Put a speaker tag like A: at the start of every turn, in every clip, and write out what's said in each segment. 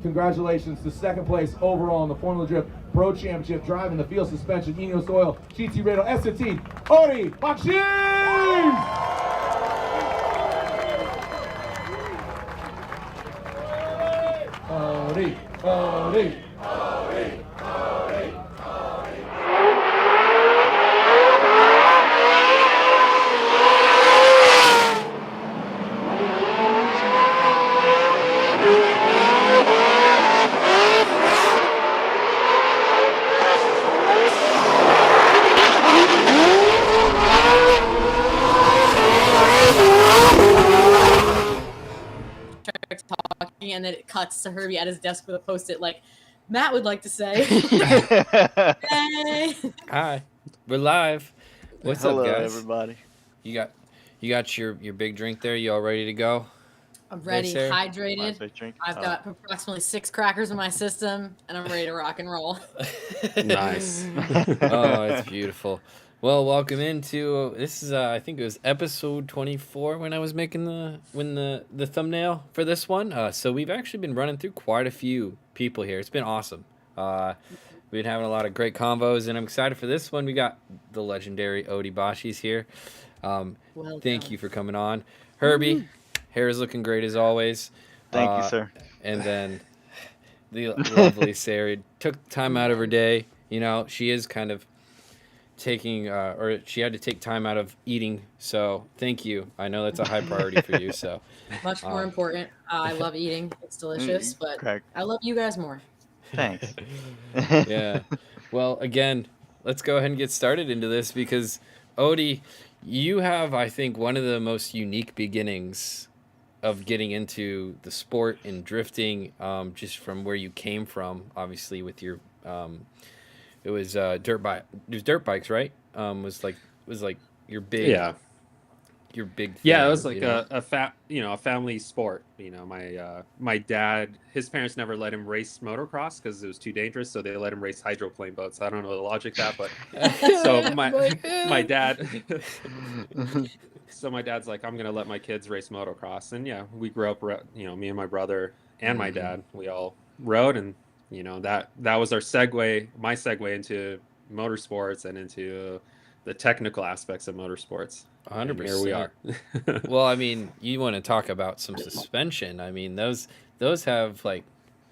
A: Congratulations to second place overall in the Formula Drift Pro Championship, driving the field suspension, Ineos Oil, GT Radio, S&T, Odi Bakchis! Odi, Odi, Odi, Odi.
B: Talking, and then it cuts to Herbie at his desk with a post-it like Matt would like to say. Hey.
C: Hi, we're live. What's
D: Hello,
C: up, guys?
D: everybody.
C: You got your big drink there. You all ready to go?
B: I'm ready,
C: Sarah?
B: hydrated. I've got approximately 6 crackers in my system, and I'm ready to rock and roll.
E: Nice.
C: Oh, it's beautiful. Well, welcome into this is I think it was episode 24 when I was making the thumbnail for this one. So we've actually been running through quite a few people here. It's been awesome. We've been having a lot of great combos, and I'm excited for this one. We got the legendary Odi Bakchis here. Thank you for coming on, Herbie. Hair is looking great as always.
D: Thank you, sir.
C: And then the lovely Sara took time out of her day. You know, she is kind of taking or she had to take time out of eating, so thank you. I know that's a high priority for you, so
B: Much more important. I love eating. It's delicious, but
D: Correct.
B: I love you guys more.
D: Thanks.
C: yeah. Well, again, let's go ahead and get started into this because Odi, you have, I think, one of the most unique beginnings of getting into the sport and drifting, just from where you came from, obviously with your it was dirt bikes, right? Was like your big your big thing,
E: Yeah, it was like
C: you know?
E: a family sport. You know, my dad, his parents never let him race motocross because it was too dangerous, so they let him race hydroplane boats. I don't know the logic of that, but so my dad so my dad's like, I'm gonna let my kids race motocross, and yeah, we grew up, you know, me and my brother and my dad, we all rode, and you know that was our my segue into motorsports and into the technical aspects of motorsports.
C: 100%.
E: Here we are.
C: Well, I mean, you want to talk about some suspension. I mean, those have like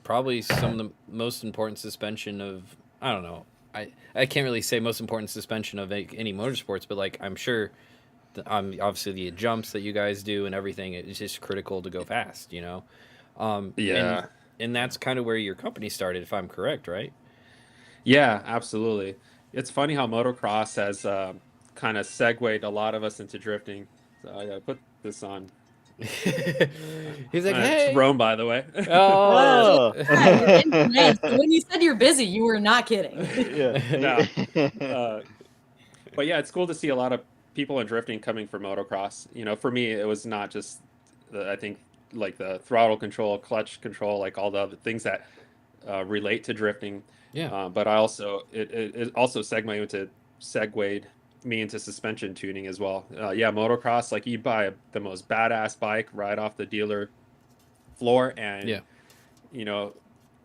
C: probably some of the most important suspension of, I don't know. I can't really say most important suspension of any motorsports, but like I'm sure obviously the jumps that you guys do and everything, it's just critical to go fast, you know.
E: Yeah.
C: And that's kind of where your company started, if I'm correct, right?
E: Yeah, absolutely. It's funny how motocross has kind of segued a lot of us into drifting. So I gotta put this on.
C: He's like, hey.
E: It's Rome, by the way.
C: Oh.
B: When you said you're busy, you were not kidding.
E: Yeah. No. But yeah, it's cool to see a lot of people in drifting coming from motocross. You know, for me, it was not just I think like the throttle control, clutch control, like all the other things that relate to drifting.
C: Yeah.
E: But I also it also segued me into suspension tuning as well. Yeah, motocross, like you buy the most badass bike right off the dealer floor, and
C: Yeah.
E: you know,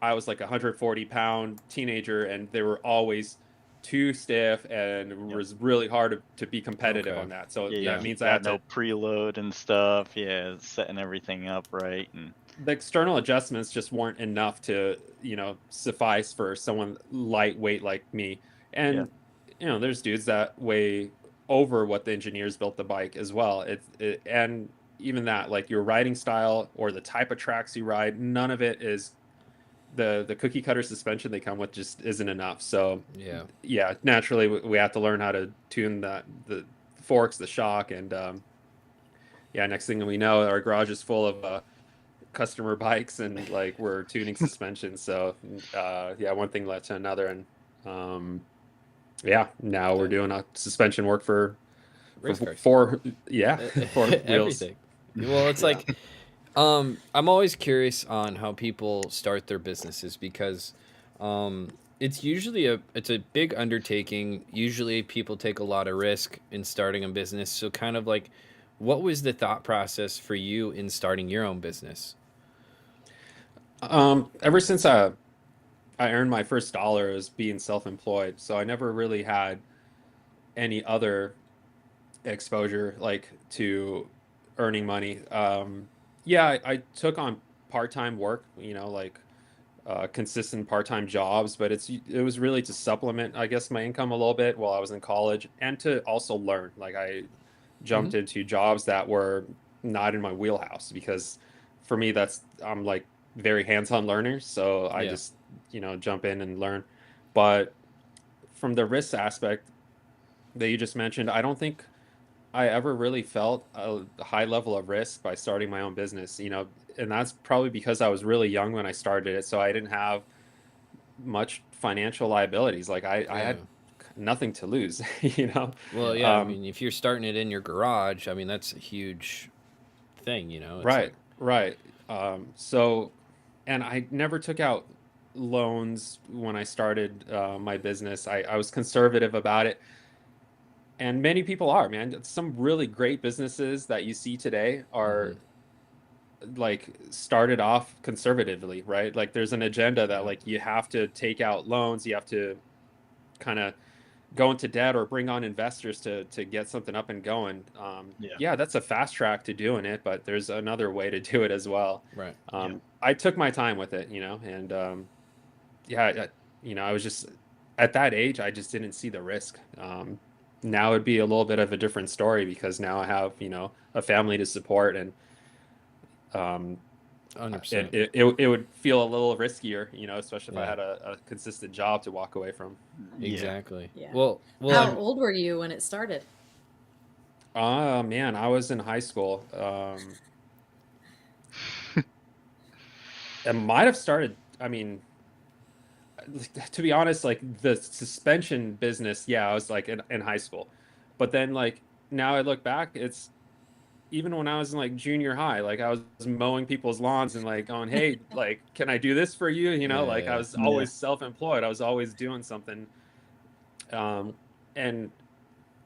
E: I was like a 140-pound teenager, and they were always too stiff, and it was really hard to be competitive on that. So that means I had
D: no preload and stuff. Yeah, setting everything up right, and
E: the external adjustments just weren't enough to, you know, suffice for someone lightweight like me. And you know, there's dudes that weigh over what the engineers built the bike as well. And even that, like your riding style or the type of tracks you ride, none of it is the cookie cutter suspension they come with just isn't enough. So yeah, naturally we have to learn how to tune the forks, the shock, and next thing we know, our garage is full of customer bikes, and like we're tuning suspension. So one thing led to another, and now we're doing a suspension work for four wheels.
C: Everything. Well, it's like I'm always curious on how people start their businesses because it's usually a big undertaking. Usually people take a lot of risk in starting a business. So kind of like, what was the thought process for you in starting your own business?
E: Ever since I earned my first dollar as being self-employed, so I never really had any other exposure like to earning money. Yeah, I took on part-time work, like consistent part-time jobs, but it was really to supplement, I guess, my income a little bit while I was in college and to also learn. Like I
C: Hmm.
E: jumped into jobs that were not in my wheelhouse because for me I'm like very hands-on learner, so I
C: Yeah.
E: just, jump in and learn. But from the risk aspect that you just mentioned, I don't think I ever really felt a high level of risk by starting my own business, and that's probably because I was really young when I started it, so I didn't have much financial liabilities. Like I
C: Yeah.
E: had nothing to lose, you know.
C: Well, yeah. I
E: Um,
C: mean, if you're starting it in your garage, I mean, that's a huge thing. It's
E: right,
C: like,
E: right. So, and I never took out loans when I started my business. I was conservative about it. And many people are, man. Some really great businesses that you see today
C: hmm,
E: are like started off conservatively, right? Like there's an agenda that
C: yeah,
E: like you have to take out loans, you have to kind of go into debt or bring on investors to get something up and going.
D: Yeah.
E: Yeah, that's a fast track to doing it, but there's another way to do it as well.
C: right.
D: Yeah.
E: I took my time with it, and yeah, I was just at that age, I just didn't see the risk. Now it'd be a little bit of a different story because now I have, a family to support and um,
C: 100%.
E: it would feel a little riskier, especially if I
C: Yeah,
E: had a consistent job to walk away from.
D: Yeah.
C: exactly.
B: Yeah.
C: Well,
B: How old were you when it started?
E: Man, I was in high school. It might have started, I mean, to be honest, like the suspension business, yeah, I was like in high school. But then like now I look back, it's even when I was in like junior high, like I was mowing people's lawns and like going, hey, like, can I do this for you? Like I
C: yeah,
E: was
D: Yeah.
E: always self-employed. I was always doing something. Um, and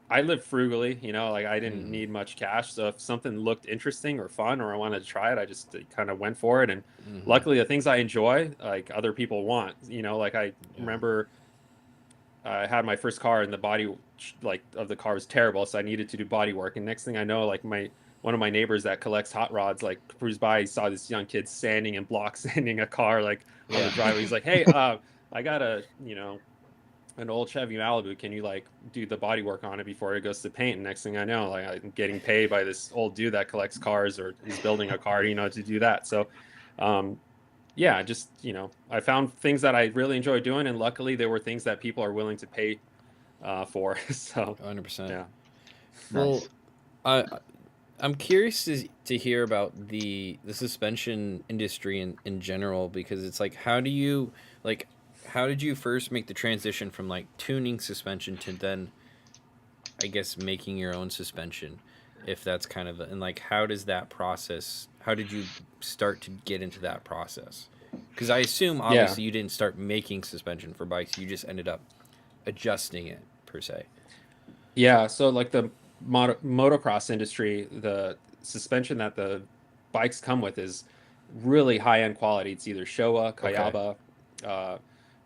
E: I lived frugally, like I didn't
C: hmm,
E: need much cash. So if something looked interesting or fun or I wanted to try it, I just kind of went for it. And
C: hmm,
E: luckily, the things I enjoy, like other people want, like I
C: yeah,
E: remember I had my first car and the body like of the car was terrible, so I needed to do body work. And next thing I know, like my one of my neighbors that collects hot rods like cruised by, he saw this young kid sanding and block sanding a car like on the
C: yeah,
E: driveway. He's like, "Hey, I got an old Chevy Malibu. Can you like do the body work on it before it goes to paint?" And next thing I know, like I'm getting paid by this old dude that collects cars or is building a car, to do that. So, um, yeah, just, I found things that I really enjoy doing, and luckily there were things that people are willing to pay for. So,
C: 100%.
E: yeah.
C: Well,
D: Nice.
C: I I'm curious to hear about the suspension industry in general because it's like like how did you first make the transition from like tuning suspension to then I guess making your own suspension, if that's kind of and like how does that process? How did you start to get into that process? Because I assume
E: Yeah.
C: obviously you didn't start making suspension for bikes, you just ended up adjusting it per se.
E: Yeah. So, like the motocross industry, the suspension that the bikes come with is really high end quality. It's either Showa,
C: Okay.
E: Kayaba, uh,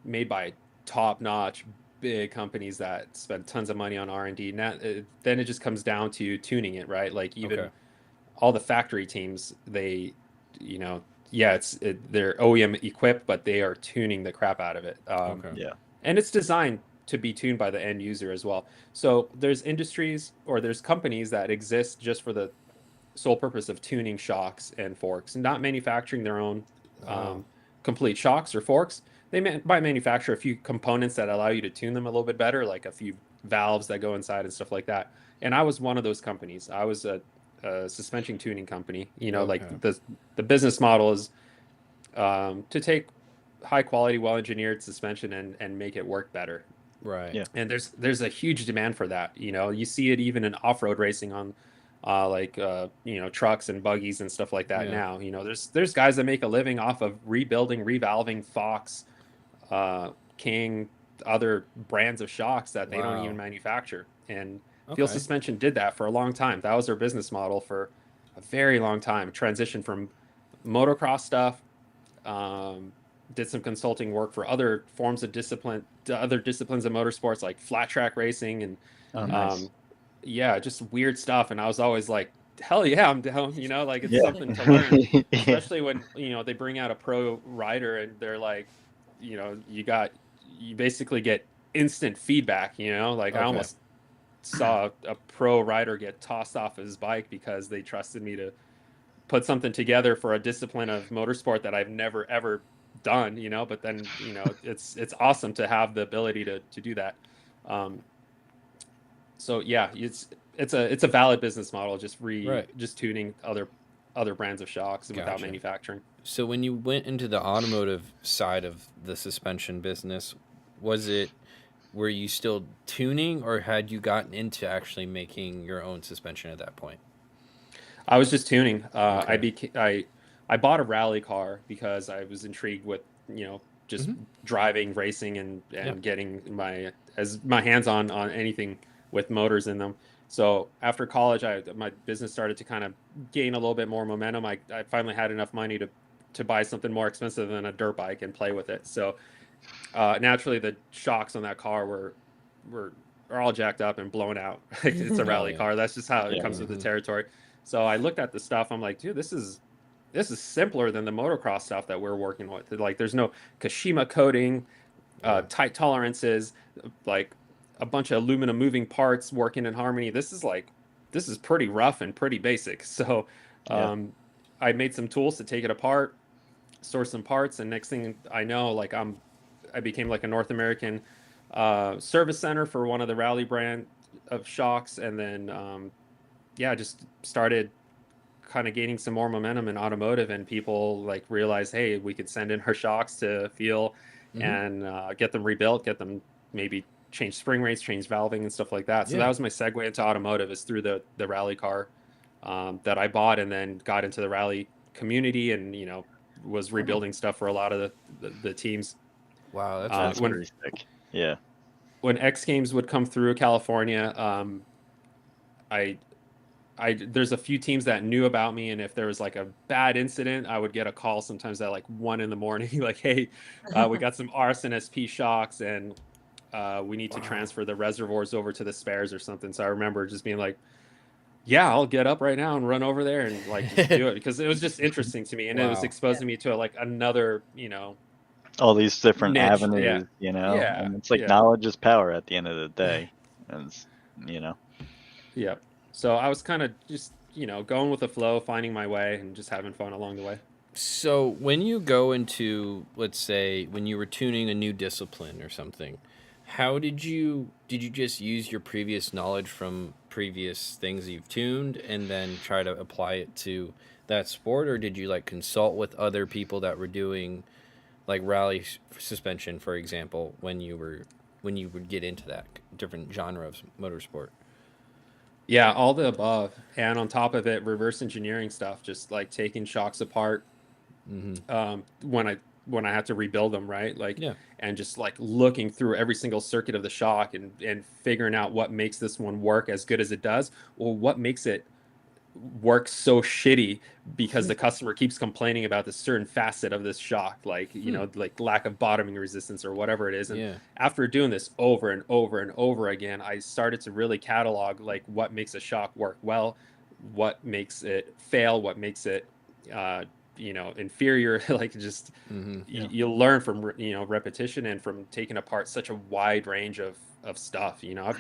E: made by top notch big companies that spend tons of money on R&D. And then it just comes down to tuning it, right? Like
C: Okay.
E: even all the factory teams, you know, yeah, they're OEM equipped, but they are tuning the crap out of it.
C: Okay.
D: Yeah.
E: And it's designed to be tuned by the end user as well. So there's industries or there's companies that exist just for the sole purpose of tuning shocks and forks and not manufacturing their own
C: Oh.
E: um, complete shocks or forks. They might manufacture a few components that allow you to tune them a little bit better, like a few valves that go inside and stuff like that. And I was one of those companies. I was a suspension tuning company. Like
C: Okay.
E: the business model is to take high quality, well engineered suspension and make it work better.
C: Right.
D: Yeah.
E: And there's a huge demand for that. You see it even in off road racing on trucks and buggies and stuff like that
C: Yeah.
E: now. There's guys that make a living off of rebuilding, revalving Fox, King, other brands of shocks that they don't even
C: Wow.
E: manufacture. And Field
C: Okay.
E: Suspension did that for a long time. That was their business model for a very long time. Transition from motocross stuff Did some consulting work for other forms of discipline, other disciplines of motorsports like flat track racing and
D: Oh, nice.
E: yeah, just weird stuff. And I was always like, hell yeah, I'm down. You know, like it's
D: Yeah.
E: something to learn,
D: Yeah.
E: especially when, you know, they bring out a pro rider and they're like, you know, you basically get instant feedback, you know, like I
C: Okay.
E: almost saw a pro rider get tossed off his bike because they trusted me to put something together for a discipline of motorsport that I've never ever done, you know, but then, you know, it's awesome to have the ability to do that. So yeah, it's a valid business model,
C: Right.
E: just tuning other brands of shocks without
C: Gotcha.
E: manufacturing.
C: So when you went into the automotive side of the suspension business, were you still tuning, or had you gotten into actually making your own suspension at that point?
E: I was just tuning.
C: Okay.
E: I bought a rally car because I was intrigued with, you know, just driving, racing, and
C: Yeah.
E: getting my hands on anything with motors in them. So after college, my business started to kind of gain a little bit more momentum. I finally had enough money to buy something more expensive than a dirt bike and play with it. So naturally, the shocks on that car are all jacked up and blown out. It's a rally
C: yeah.
E: car. That's just how it
D: Yeah.
E: comes with the territory. So I looked at the stuff. I'm like, dude, this is simpler than the motocross stuff that we're working with. Like, there's no Kashima coating, tight tolerances, like a bunch of aluminum moving parts working in harmony. This is pretty rough and pretty basic. So
D: Yeah.
E: I made some tools to take it apart, source some parts, and next thing I know, like I became like a North American service center for one of the rally brand of shocks, and then yeah, just started kind of gaining some more momentum in automotive, and people like realize, hey, we could send in our shocks to feel and get them rebuilt, get them maybe change spring rates, change valving and stuff like that. So
C: Yeah.
E: that was my segue into automotive, is through the rally car that I bought, and then got into the rally community, and you know, was rebuilding stuff for a lot of the teams.
C: Wow, that's
D: That's
C: really
E: When
D: pretty sick. Yeah.
E: when X Games would come through California, I there's a few teams that knew about me, and if there was like a bad incident, I would get a call sometimes at like 1 a.m, like, hey, we got some Arson SP shocks, and we need to transfer the reservoirs over to the spares or something. So I remember just being like, yeah, I'll get up right now and run over there and like just do it, because it was just interesting to me, and it was
C: Wow.
E: exposing me to like another, you know,
D: All these different
E: niche. Yeah,
D: avenues, you know,
E: yeah,
D: and it's like
E: yeah.
D: knowledge is power at the end of the day. And it's, you know,
E: Yeah. So I was kind of just, you know, going with the flow, finding my way, and just having fun along the way.
C: So when you go into, let's say, when you were tuning a new discipline or something, how did you just use your previous knowledge from previous things you've tuned and then try to apply it to that sport, or did you like consult with other people that were doing like rally suspension, for example, when you would get into that different genre of motorsport?
E: Yeah, all the above. And on top of it, reverse engineering stuff, just like taking shocks apart when I had to rebuild them, right? Like,
C: Yeah.
E: and just like looking through every single circuit of the shock, and figuring out what makes this one work as good as it does, or what makes it work so shitty because the customer keeps complaining about this certain facet of this shock, like, you know, like lack of bottoming resistance or whatever it is. And
C: Yeah.
E: after doing this over and over and over again, I started to really catalog like what makes a shock work well, what makes it fail, what makes it you know, inferior. Like, just you learn from, you know, repetition, and from taking apart such a wide range of stuff. You know,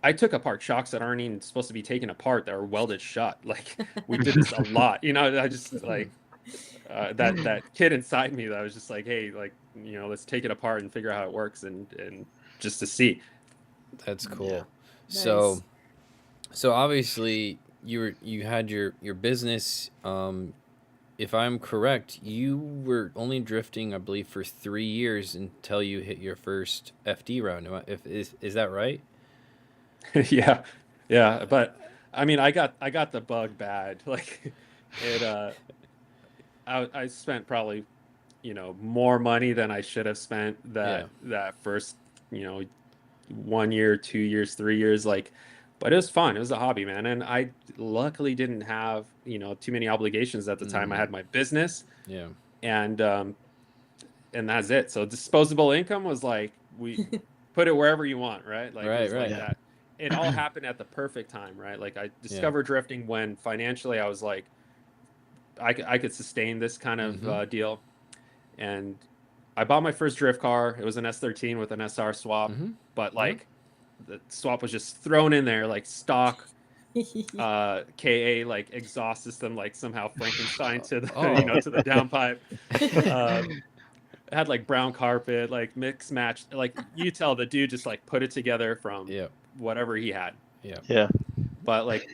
E: I took apart shocks that aren't even supposed to be taken apart, that are welded shut. Like, we did this a lot. You know, I just like that kid inside me that was just like, hey, like, you know, let's take it apart and figure out how it works, and just to see.
C: That's cool.
D: Yeah.
C: So obviously you had your business. If I'm correct, you were only drifting, I believe, for 3 years until you hit your first FD round. Is that right?
E: Yeah, yeah. But I mean, I got the bug bad. Like, it. I spent probably, you know, more money than I should have spent that first, you know, 1 year, 2 years, 3 years. Like, but it was fun. It was a hobby, man. And I luckily didn't have, you know, too many obligations at the time. I had my business.
C: Yeah.
E: and that's it. So disposable income was like, we put it wherever you want, right? Like it was like that. It all happened at the perfect time, right? Like I discovered drifting when financially I was like, I could sustain this kind of deal. And I bought my first drift car. It was an S13 with an SR swap, but like the swap was just thrown in there like stock KA like exhaust system, like somehow Frankenstein to the to the downpipe. Had like brown carpet, like mix match, like you tell the dude just like put it together from whatever he had.
D: Yeah.
E: But like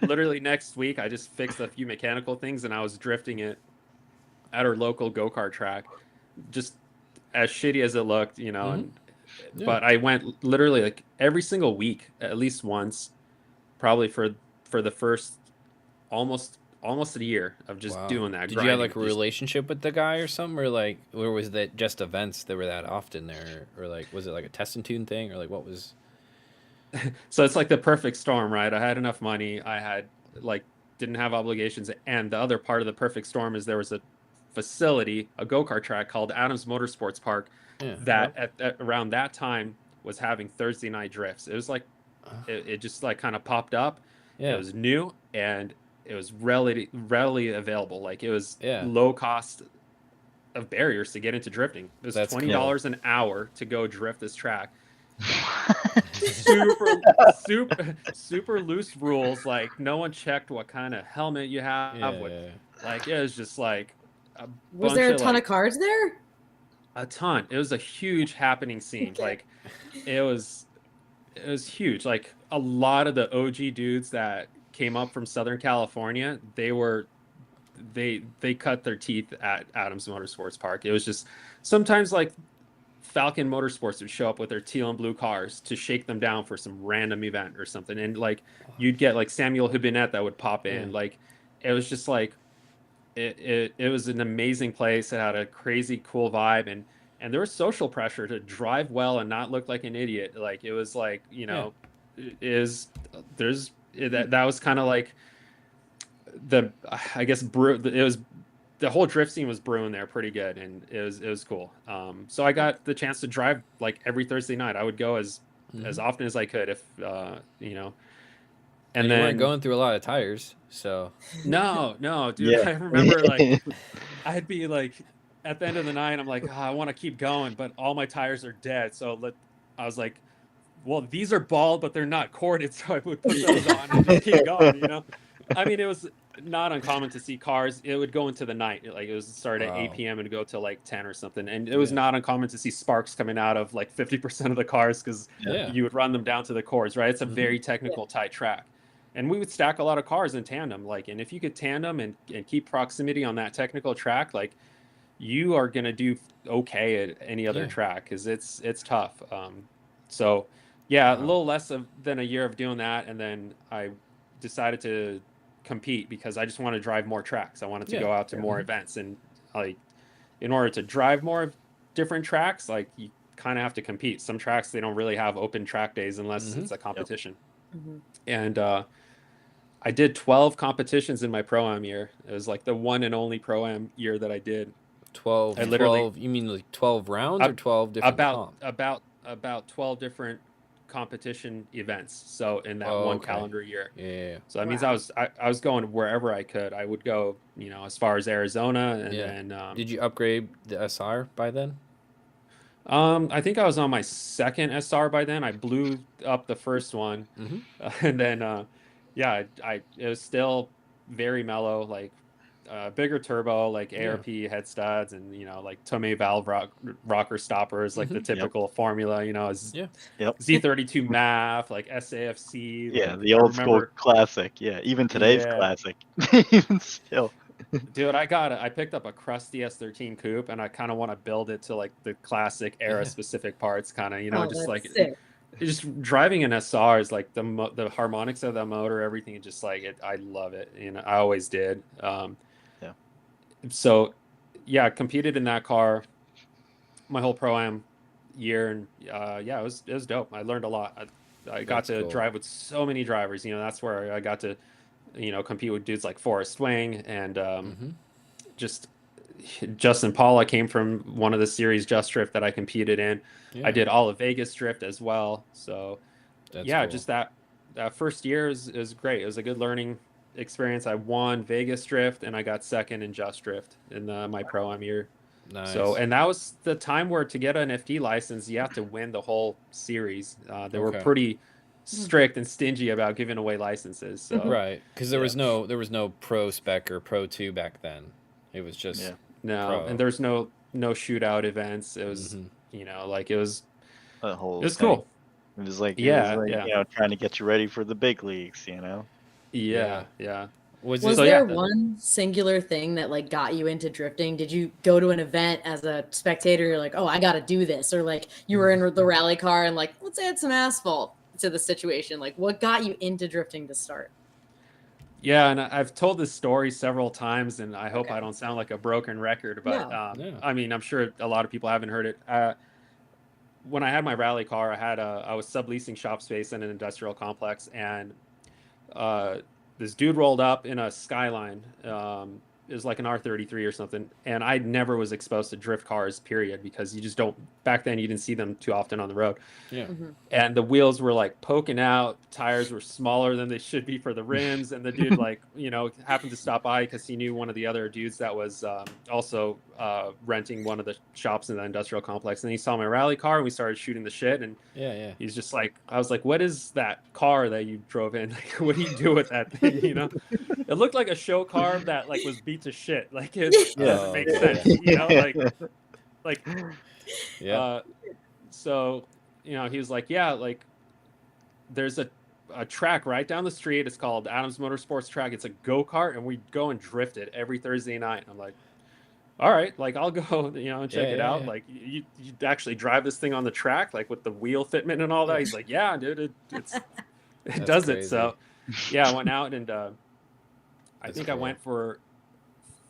E: literally next week I just fixed a few mechanical things and I was drifting it at our local go-kart track, just as shitty as it looked, and but I went literally like every single week at least once, probably for the first almost a year of just doing that.
C: Did you have like a relationship with the guy or something, or was that just events that were that often there, or like was it like a test and tune thing, or like what was?
E: So it's like the perfect storm, right? I had enough money, I had like didn't have obligations, and the other part of the perfect storm is there was a facility, a go-kart track called Adams Motorsports Park, that at around that time was having Thursday night drifts. It was like it just like kind of popped up. It was new and it was readily available. Like it was low cost of barriers to get into drifting. It was $20 an hour to go drift this track. super loose rules. Like no one checked what kind of helmet you have. Like it was just like
B: was there a ton of cars there?
E: A ton. It was a huge happening scene. Like it was huge. Like a lot of the OG dudes that came up from Southern California, they cut their teeth at Adams Motorsports Park. It was just sometimes like Falcon Motorsports would show up with their teal and blue cars to shake them down for some random event or something, and like you'd get like Samuel Hibbinet that would pop in. Like it was just like it was an amazing place. It had a crazy cool vibe, and there was social pressure to drive well and not look like an idiot. Like it was like that was kind of like the whole drift scene was brewing there pretty good, and it was cool. So I got the chance to drive like every Thursday night. I would go as often as I could if and then
C: you weren't going through a lot of tires, so
E: no, dude. I remember like I'd be like at the end of the night, I'm like, I want to keep going, but all my tires are dead. So I was like, well, these are bald, but they're not corded, so I would put those on and just keep going. I mean, it was not uncommon to see cars. It would go into the night, like it was start at 8 p.m. and go till like 10 or something, and it was not uncommon to see sparks coming out of like 50% of the cars because you would run them down to the cores, right? It's a very technical, tight track. And we would stack a lot of cars in tandem, and if you could tandem and keep proximity on that technical track, like you are going to do okay at any other track because it's tough. So a little less than a year of doing that. And then I decided to compete because I just want to drive more tracks. I wanted to go out to more events, and like in order to drive more different tracks, like you kind of have to compete. Some tracks, they don't really have open track days unless it's a competition. And I did 12 competitions in my Pro-Am year. It was like the one and only Pro-Am year that I did.
C: 12.
E: I literally
C: 12. You mean like 12 rounds or 12 different
E: about 12 different competition events. So in that one calendar year.
C: Yeah.
E: So that means I was going wherever I could. I would go, as far as Arizona, and then.
C: Did you upgrade the SR by then?
E: I think I was on my second SR by then. I blew up the first one, and then it was still very mellow, like bigger turbo, like ARP head studs, and like Tomei valve rocker stoppers, like the typical formula, Z32 MAF, like SAFC.
D: Yeah, the old school classic. Yeah, even today's classic. Even still.
E: Dude, I picked up a crusty S13 coupe, and I kind of want to build it to like the classic era specific parts, kind of, just like
B: sick.
E: Just driving an SR is like the harmonics of the motor, everything. Just like it, I love it, I always did. So competed in that car my whole Pro-Am year, and it was dope. I learned a lot. I got to drive with so many drivers. That's where I got to compete with dudes like Forrest Swing and just Justin Paula came from one of the series Just Drift that I competed in.
C: Yeah.
E: I did all of Vegas Drift as well. So
C: That's
E: yeah,
C: cool.
E: just that first year is great. It was a good learning experience. I won Vegas Drift and I got second in Just Drift in my pro-am year.
C: Nice.
E: So, and that was the time where to get an FD license, you have to win the whole series. They were
C: Okay.
E: pretty strict and stingy about giving away licenses. So
C: Right, because there
E: yeah.
C: was no pro spec or pro 2 back then. It was just
D: Yeah.
E: No,
C: pro.
E: and there's no shootout events. It was
C: Mhm.
E: you know like it was
D: The whole
E: it's
D: thing.
E: cool.
D: It was like
E: Yeah,
D: trying to get you ready for the big leagues.
E: yeah.
C: Was
B: Was
C: it?
E: So yeah,
B: there one singular thing that like got you into drifting? Did you go to an event as a spectator? You're like, oh, I got to do this, or like you were in the rally car and like, let's add some asphalt to the situation. Like, what got you into drifting to start?
E: yeah, and I've told this story several times, and I hope
B: Okay.
E: I don't sound like a broken record, but
B: No.
C: Yeah.
E: I mean, I'm sure a lot of people haven't heard it. When I had my rally car, I was subleasing shop space in an industrial complex, and this dude rolled up in a Skyline. It was like an R33 or something, and I never was exposed to drift cars, period, because you just don't. Back then, you didn't see them too often on the road.
C: Yeah.
E: And the wheels were like poking out, tires were smaller than they should be for the rims, and the dude like happened to stop by because he knew one of the other dudes that was also renting one of the shops in the industrial complex, and he saw my rally car and we started shooting the shit, and
C: Yeah.
E: he's just like, I was like, what is that car that you drove in? Like, what do you do with that thing? It looked like a show car that like was beat to shit. Like it doesn't
C: Oh,
E: make
C: okay.
E: sense, like
C: Yeah.
E: so he was like, yeah, like there's a track right down the street. It's called Adams Motorsports Track. It's a go-kart, and we go and drift it every Thursday night. I'm like, all right, like I'll go, and check it out.
C: Yeah.
E: Like you actually drive this thing on the track, like with the wheel fitment and all that. He's like, yeah, dude, it does
C: crazy.
E: it. So yeah, I went out and I think I
C: cool.
E: went for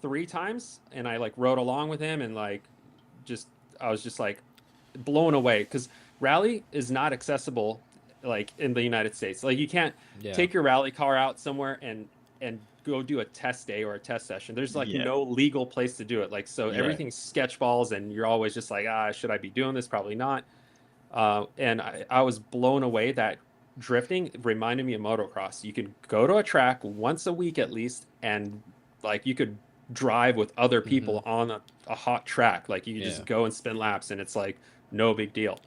E: 3 times, and I like rode along with him, and like I was just like blown away because rally is not accessible like in the United States. Like you can't take your rally car out somewhere and go do a test day or a test session. There's like no legal place to do it. Like so everything's sketch balls, and you're always just like, should I be doing this? Probably not. And I was blown away that drifting reminded me of motocross. You could go to a track once a week at least, and like you could drive with other people on a hot track. Like you could just go and spin laps, and it's like no big deal.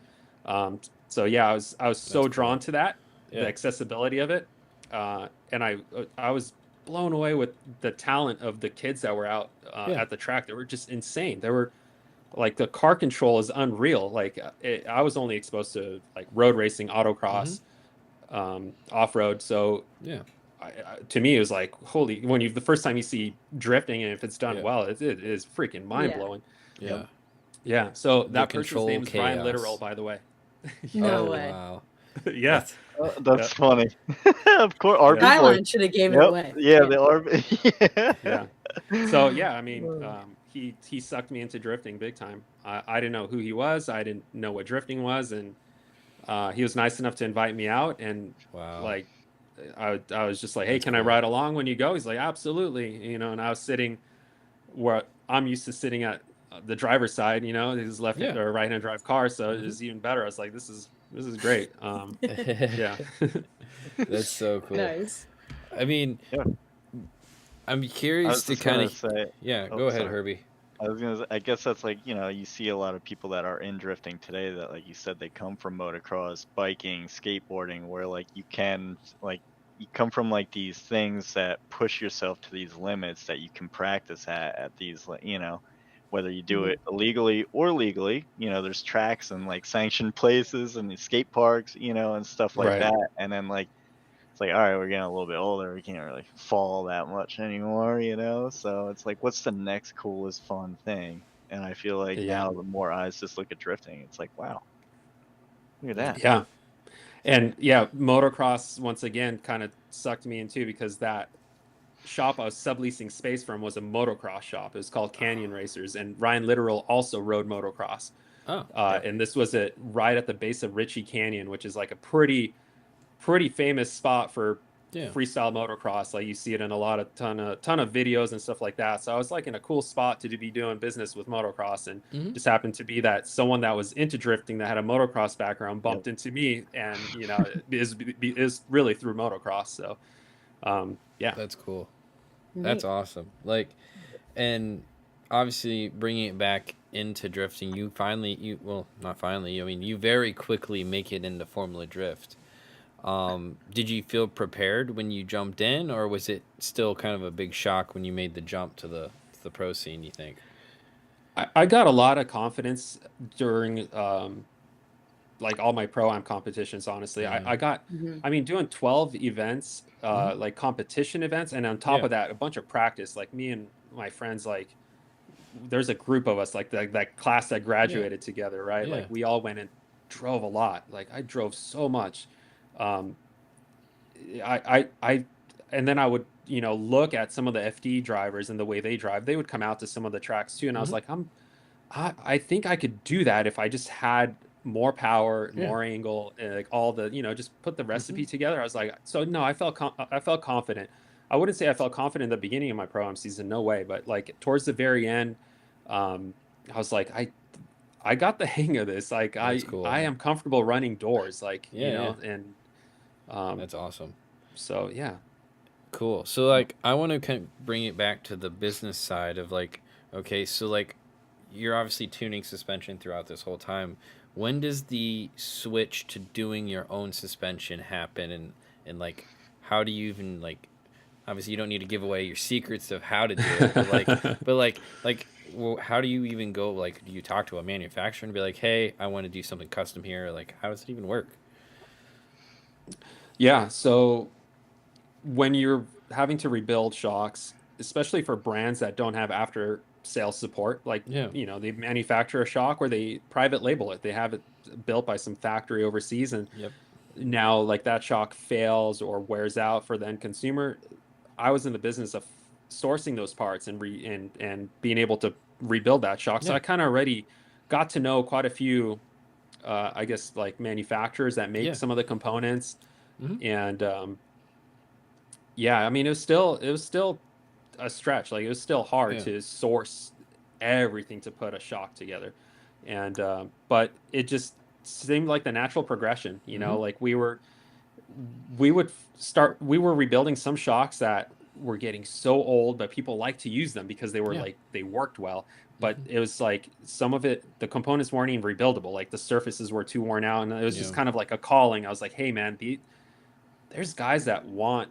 E: So yeah, I was so drawn to that, the accessibility of it, and I was blown away with the talent of the kids that were out at the track. They were just insane. They were like, the car control is unreal. Like I was only exposed to like road racing, autocross, off-road. So to me, it was like, holy, the first time you see drifting, and if it's done well, it is freaking mind-blowing. Yeah. So that person's name is Ryan Literal, by the way.
B: No way.
C: Wow.
E: Yeah.
D: That's funny. Of course, RB
B: Skyline should have gave it away.
D: Yeah, the RB.
E: Yeah. So yeah, I mean, he sucked me into drifting big time. I didn't know who he was. I didn't know what drifting was, and he was nice enough to invite me out. And like, I was just like, hey, can I ride along when you go? He's like, absolutely. And I was sitting where I'm used to sitting at the driver's side. His left or right hand drive car, so it was even better. I was like, this is great. Yeah.
C: That's so cool.
B: Nice.
C: I mean, I'm curious to kind of
D: say.
C: Go ahead, Herbie.
D: I guess that's like, you see a lot of people that are in drifting today that, like you said, they come from motocross, biking, skateboarding, where like you come from like these things that push yourself to these limits that you can practice at these, whether you do it illegally or legally. There's tracks and like sanctioned places and skate parks, and stuff like that. And then like, it's like, all right, we're getting a little bit older. We can't really fall that much anymore, So it's like, what's the next coolest fun thing? And I feel like now the more eyes just look at drifting, it's like, wow, look at that.
E: Yeah. And motocross once again kind of sucked me in too, because that shop I was subleasing space from was a motocross shop. It was called Canyon Racers, and Ryan Literal also rode motocross. And this was right at the base of Ritchie Canyon, which is like a pretty famous spot for
C: Yeah.
E: freestyle motocross. Like you see it in a lot of ton of videos and stuff like that. So I was like in a cool spot to be doing business with motocross, and just happened to be that someone that was into drifting that had a motocross background bumped into me, and is really through motocross. So yeah.
C: That's cool.
B: Neat.
C: That's awesome. Like, and obviously bringing it back into drifting, you not finally, I mean, you very quickly make it into Formula Drift. Did you feel prepared when you jumped in, or was it still kind of a big shock when you made the jump to the pro scene, you think?
E: I got a lot of confidence during like all my pro-am competitions, honestly. I got, I mean, doing 12 events, like competition events, and on top of that, a bunch of practice. Like me and my friends, like there's a group of us, like that class that graduated together, right? Like we all went and drove a lot. Like I drove so much. And then I would, look at some of the FD drivers and the way they drive. They would come out to some of the tracks too, and I was like, I think I could do that if I just had more power, more angle, and like all the, just put the recipe together. I was like, so no, I felt confident. I wouldn't say I felt confident in the beginning of my pro-am season, no way. But like towards the very end, I was like, I got the hang of this. Like
C: That's cool,
E: I am comfortable running doors, like, and
C: that's awesome.
E: So yeah.
C: Cool. So like I want to kind of bring it back to the business side of like, okay, so like you're obviously tuning suspension throughout this whole time. When does the switch to doing your own suspension happen, and like how do you even, like, obviously you don't need to give away your secrets of how to do it, but well, how do you even go, like, do you talk to a manufacturer and be like, hey, I want to do something custom here? Like, how does it even work?
E: Yeah, so when you're having to rebuild shocks, especially for brands that don't have after sales support, like, they manufacture a shock or they private label it. They have it built by some factory overseas, and now like that shock fails or wears out for the end consumer. I was in the business of sourcing those parts and being able to rebuild that shock. So I kind of already got to know quite a few, I guess, like manufacturers that make some of the components. And I mean, it was still a stretch. Like it was still hard to source everything to put a shock together. And but it just seemed like the natural progression, like we were rebuilding some shocks that were getting so old, but people liked to use them because they were like, they worked well. But it was like some of it, the components weren't even rebuildable. Like the surfaces were too worn out, and it was just kind of like a calling. I was like, hey man, there's guys that want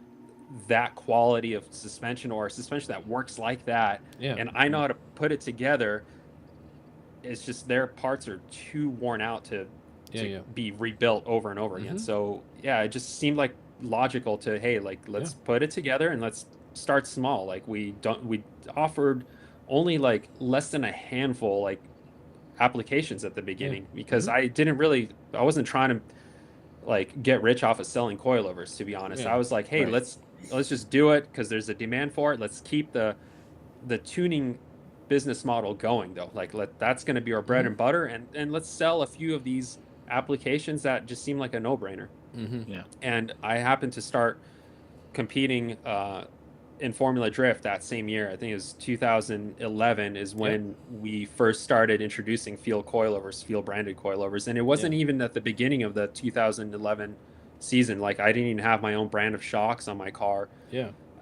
E: that quality of suspension, or a suspension that works like that. And I know how to put it together. It's just their parts are too worn out to be rebuilt over and over again. So it just seemed like logical to, hey, like let's put it together and let's start small. Like we offered only like less than a handful like applications at the beginning, because I wasn't trying to like get rich off of selling coilovers, to be honest. I was like, hey, let's just do it because there's a demand for it. Let's keep the tuning business model going though. Like that's going to be our bread and butter, and let's sell a few of these applications that just seem like a no-brainer. And I happened to start competing in Formula Drift that same year. I think it was 2011 is when we first started introducing field branded coilovers. And it wasn't even at the beginning of the 2011 season. Like I didn't even have my own brand of shocks on my car.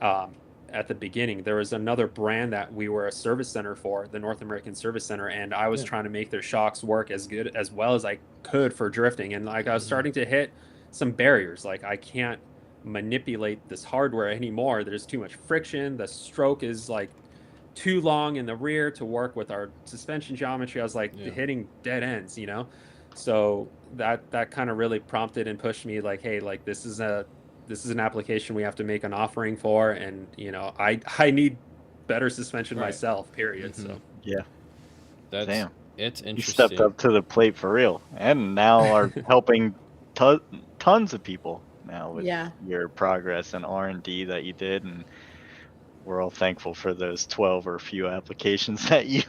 E: At the beginning, there was another brand that we were a service center for, the North American Service Center, and I was trying to make their shocks work as well as I could for drifting. And like I was starting to hit some barriers. Like I can't manipulate this hardware anymore. There's too much friction. The stroke is like too long in the rear to work with our suspension geometry. I was like hitting dead ends, So that kind of really prompted and pushed me like, hey, like this is an application we have to make an offering for, and I need better suspension myself, period. So
C: That's it's interesting.
D: You stepped up to the plate for real, and now are helping tons of people now with your progress and R&D that you did, and we're all thankful for those 12 or few applications that you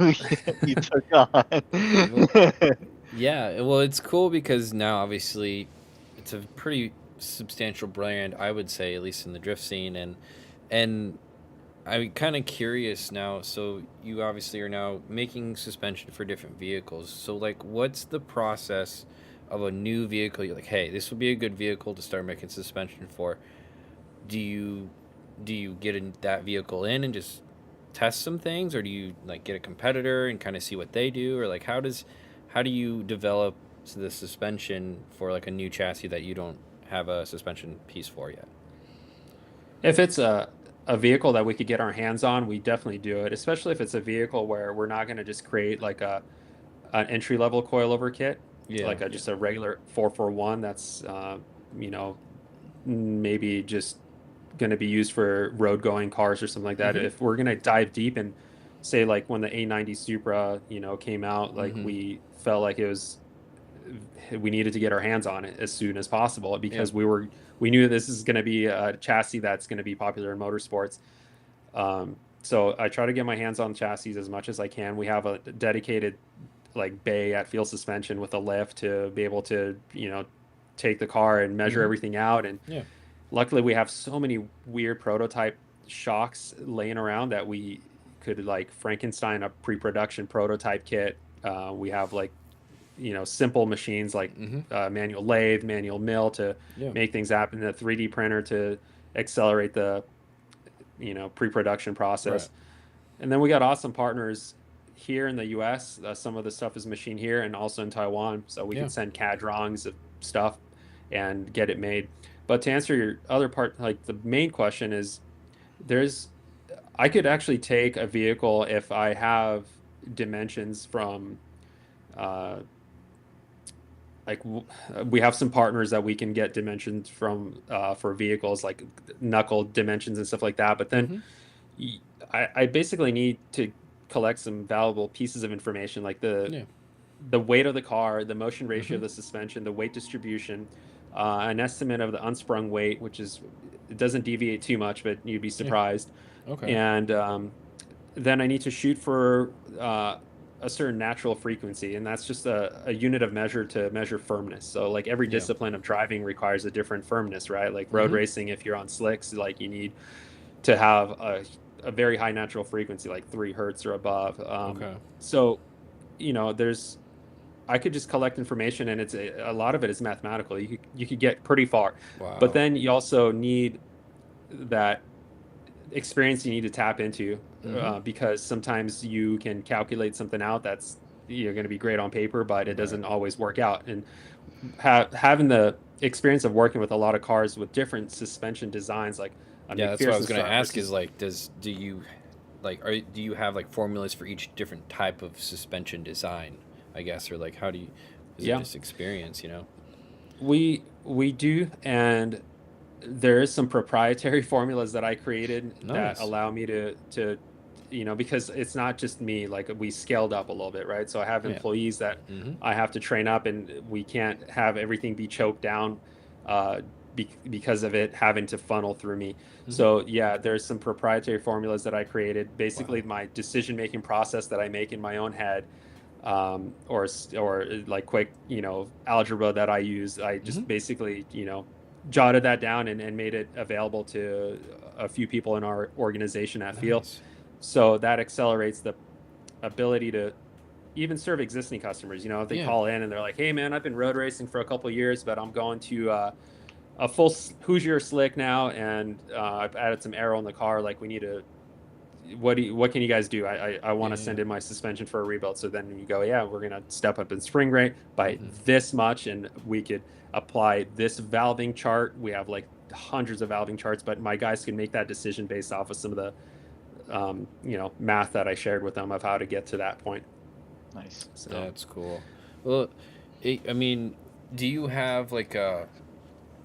D: took on.
C: Well, it's cool because now obviously it's a pretty substantial brand, I would say, at least in the drift scene. And I'm kind of curious now. So you obviously are now making suspension for different vehicles. So like, what's the process of a new vehicle? You're like, hey, this would be a good vehicle to start making suspension for. Do you get that vehicle in and just test some things, or do you like get a competitor and kind of see what they do, or like how do you develop the suspension for like a new chassis that you don't have a suspension piece for yet?
E: If it's a vehicle that we could get our hands on, we definitely do it, especially if it's a vehicle where we're not going to just create like an entry level coilover kit, like just a regular 441 that's you know, maybe just going to be used for road going cars or something like that. If we're going to dive deep and say like when the A90 Supra, you know, came out, like we felt like we needed to get our hands on it as soon as possible because we knew this is going to be a chassis that's going to be popular in motorsports. So I try to get my hands on chassis as much as I can. We have a dedicated like bay at Field Suspension with a lift to be able to, you know, take the car and measure everything out. And luckily we have so many weird prototype shocks laying around that we could like Frankenstein a pre-production prototype kit. We have like, you know, simple machines like manual lathe, manual mill to make things happen, a 3D printer to accelerate the, you know, pre-production process. And then we got awesome partners here in the US. Some of the stuff is machined here and also in Taiwan, so we can send CAD drawings of stuff and get it made. But to answer your other part, like the main question is, I could actually take a vehicle if I have dimensions from like we have some partners that we can get dimensions from for vehicles, like knuckle dimensions and stuff like that. But then I basically need to collect some valuable pieces of information, like the weight of the car, the motion ratio of the suspension, the weight distribution, an estimate of the unsprung weight, which is, it doesn't deviate too much, but you'd be surprised. And then I need to shoot for a certain natural frequency, and that's just a unit of measure to measure firmness. So like every discipline of driving requires a different firmness, right? Like road racing, if you're on slicks, like you need to have a very high natural frequency, like 3 hertz or above. So, you know, I could just collect information, and it's a lot of it is mathematical. You could get pretty far, but then you also need that experience you need to tap into, because sometimes you can calculate something out that's, you're going to be great on paper, but it doesn't always work out. And having the experience of working with a lot of cars with different suspension designs, like
C: that's what I was going to ask is like, do you have like formulas for each different type of suspension design, I guess, or like how do you, is it just experience, you know?
E: We do, and there is some proprietary formulas that I created that allow me to, you know, because it's not just me, like we scaled up a little bit, right? So I have employees that I have to train up, and we can't have everything be choked down because of it having to funnel through me. So there's some proprietary formulas that I created, basically my decision-making process that I make in my own head, or like quick, you know, algebra that I use. I just basically, you know, jotted that down and made it available to a few people in our organization at Field. So that accelerates the ability to even serve existing customers. You know, if they call in and they're like, hey man, I've been road racing for a couple of years, but I'm going to a full Hoosier slick now, and I've added some aero in the car. Like, we need to, what can you guys do? I want to send in my suspension for a rebuild. So then you go, we're going to step up in spring rate by this much, and we could apply this valving chart. We have like hundreds of valving charts, but my guys can make that decision based off of some of the you know, math that I shared with them of how to get to that point.
D: Nice.
E: So
C: that's cool. Well, I mean, do you have like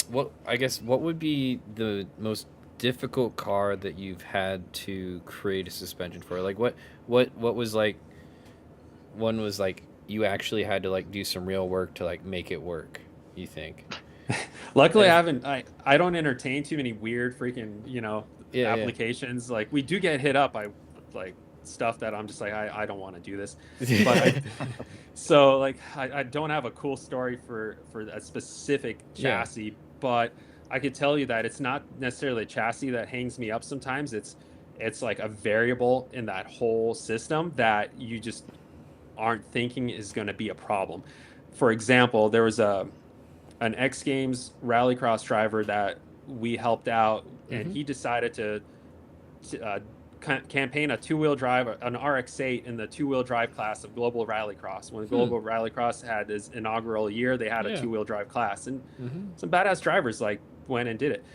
C: what would be the most difficult car that you've had to create a suspension for? Like what was like, one was like you actually had to like do some real work to like make it work, you think?
E: Luckily I don't entertain too many weird freaking, you know, applications. Like, we do get hit up by like stuff that I'm just like, I don't want to do this. But so like I don't have a cool story for a specific chassis, but I could tell you that it's not necessarily a chassis that hangs me up sometimes. It's like a variable in that whole system that you just aren't thinking is going to be a problem. For example, there was an X Games rallycross driver that we helped out, and he decided to campaign a two-wheel drive, an RX-8 in the two-wheel drive class of Global Rallycross. When Global Rallycross had its inaugural year, they had a two-wheel drive class, and some badass drivers like went and did it.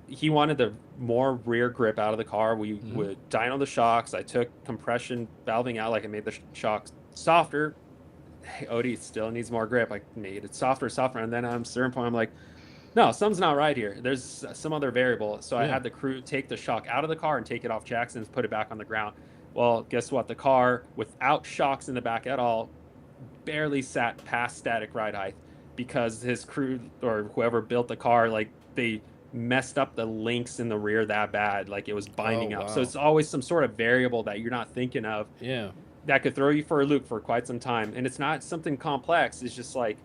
E: He wanted the more rear grip out of the car. We would dyno the shocks. I took compression valving out, like I made the shocks softer. Hey, Odi, it still needs more grip. I made it softer, and then at a certain point, I'm like, no, something's not right here. There's some other variable. So I had the crew take the shock out of the car and take it off Jackson's, put it back on the ground. Well, guess what? The car, without shocks in the back at all, barely sat past static ride height because his crew or whoever built the car, like they messed up the links in the rear that bad. Like it was binding up. So it's always some sort of variable that you're not thinking of.
C: Yeah.
E: That could throw you for a loop for quite some time. And it's not something complex. It's just like,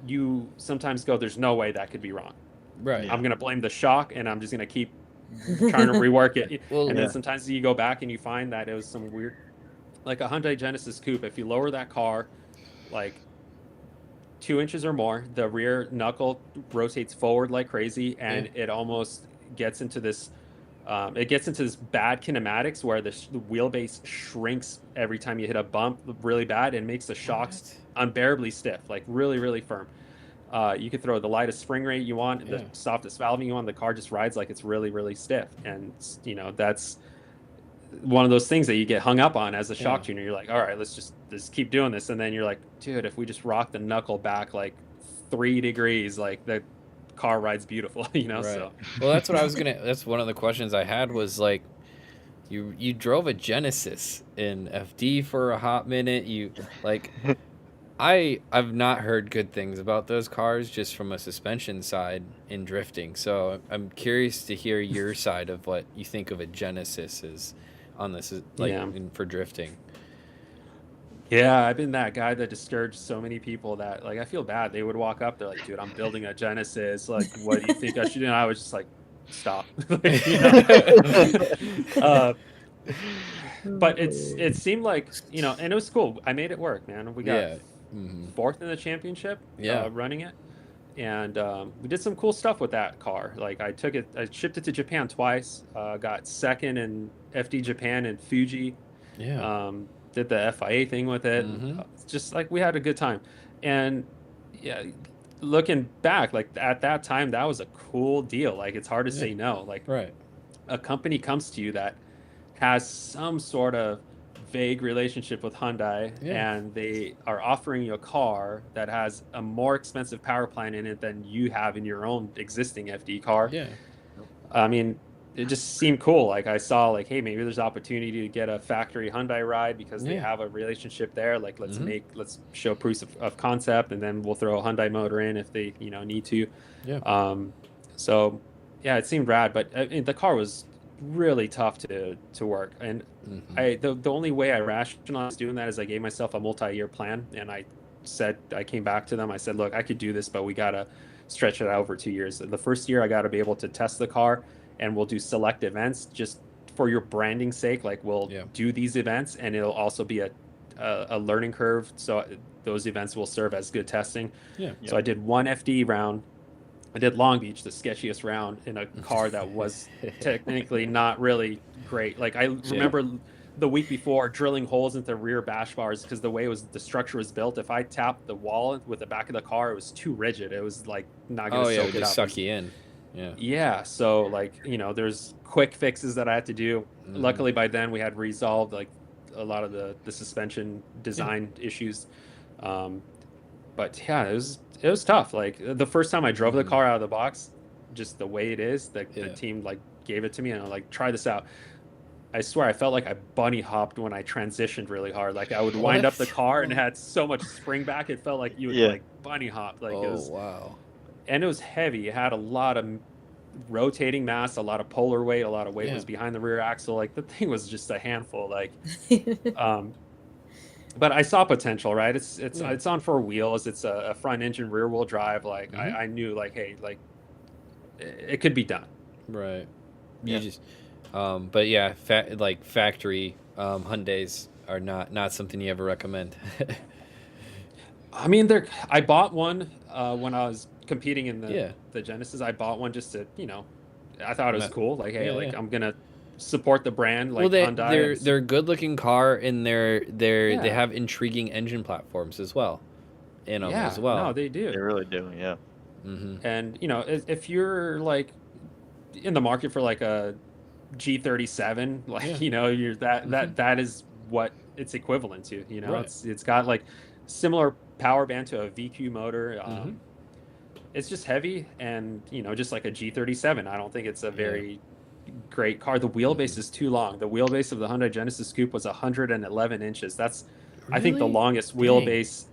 E: you sometimes go, there's no way that could be wrong.
C: Right.
E: I'm going to blame the shock and I'm just going to keep trying to rework it.
C: Well,
E: then sometimes you go back and you find that it was some weird, like a Hyundai Genesis Coupe. If you lower that car like 2 inches or more, the rear knuckle rotates forward like crazy, and it almost gets into this bad kinematics where the wheelbase shrinks every time you hit a bump really bad and makes the shocks unbearably stiff, like really, really firm. You could throw the lightest spring rate you want, the softest valving you want, the car just rides like it's really, really stiff. And, that's one of those things that you get hung up on as a shock tuner. You're like, all right, let's just keep doing this. And then you're like, dude, if we just rock the knuckle back like 3 degrees, like the car rides beautiful,
C: Right.
E: So
C: Well, that's what I was that's one of the questions I had was like, you drove a Genesis in FD for a hot minute. You like, I've not heard good things about those cars just from a suspension side in drifting. So I'm curious to hear your side of what you think of a Genesis is on this, like for drifting.
E: Yeah, I've been that guy that discouraged so many people that, like, I feel bad. They would walk up, they're like, dude, I'm building a Genesis. Like, what do you think I should do? And I was just like, stop. But it seemed like, and it was cool. I made it work, man. We got fourth in the championship running it. And we did some cool stuff with that car. Like, I shipped it to Japan twice, got second in FD Japan and Fuji.
C: Yeah.
E: Did the FIA thing with it. Just like we had a good time. And looking back, like at that time, that was a cool deal. Like, it's hard to say no. Like, a company comes to you that has some sort of vague relationship with Hyundai, and they are offering you a car that has a more expensive power plant in it than you have in your own existing FD car. I mean, it just seemed cool. Like, I saw, like, hey, maybe there's opportunity to get a factory Hyundai ride because they have a relationship there. Like, let's show proofs of concept, and then we'll throw a Hyundai motor in if they need to. So it seemed rad, but the car was really tough to work. And the only way I rationalized doing that is I gave myself a multi-year plan, and I came back to them. I said, look, I could do this, but we gotta stretch it out over 2 years. The first year I got to be able to test the car, and we'll do select events just for your branding sake. Like, we'll do these events, and it'll also be a learning curve. So those events will serve as good testing. So I did one FD round. I did Long Beach, the sketchiest round, in a car that was technically not really great. Like, I remember the week before drilling holes into rear bash bars because the way the structure was built. If I tapped the wall with the back of the car, it was too rigid. It was like not going to soak it up.
C: Suck you in.
E: So, like, there's quick fixes that I had to do. Luckily by then we had resolved like a lot of the suspension design issues. But it was tough. Like, the first time I drove the car out of the box, just the way it is, the team like gave it to me and I'm like, try this out. I swear I felt like I bunny hopped when I transitioned really hard. Like, I would wind up the car and it had so much spring back, it felt like you would like bunny hop. Like, it was and it was heavy. It had a lot of rotating mass, a lot of polar weight, a lot of weight was behind the rear axle. Like, the thing was just a handful. Like, but I saw potential, right? It's on 4 wheels. It's a front engine rear wheel drive. Like, I knew, like, hey, like, it could be done.
C: Right. You
D: Yeah.
C: just, but yeah, like factory Hyundais are not something you ever recommend.
E: I mean, I bought one when I was competing in
C: Yeah.
E: the Genesis. I bought one just to, I thought it was
C: Not-
E: cool. Like, hey,
C: yeah,
E: like
C: yeah.
E: I'm gonna support the brand,
C: Well,
E: like Hyundai.
C: they're a good looking car, and they
E: Yeah.
C: have intriguing engine platforms as well, in them as well.
E: No, they do.
D: They really do. Yeah.
C: Mm-hmm.
E: And if you're like in the market for like a G37, like
C: Yeah.
E: you're that is what it's equivalent to.
C: Right.
E: It's got like similar power band to a VQ motor.
C: Mhm.
E: It's just heavy and just like a G37. I don't think it's a very great car. The wheelbase is too long. The wheelbase of the Hyundai Genesis Coupe was 111 inches. That's I think the
C: Really?
E: longest
C: Dang.
E: wheelbase.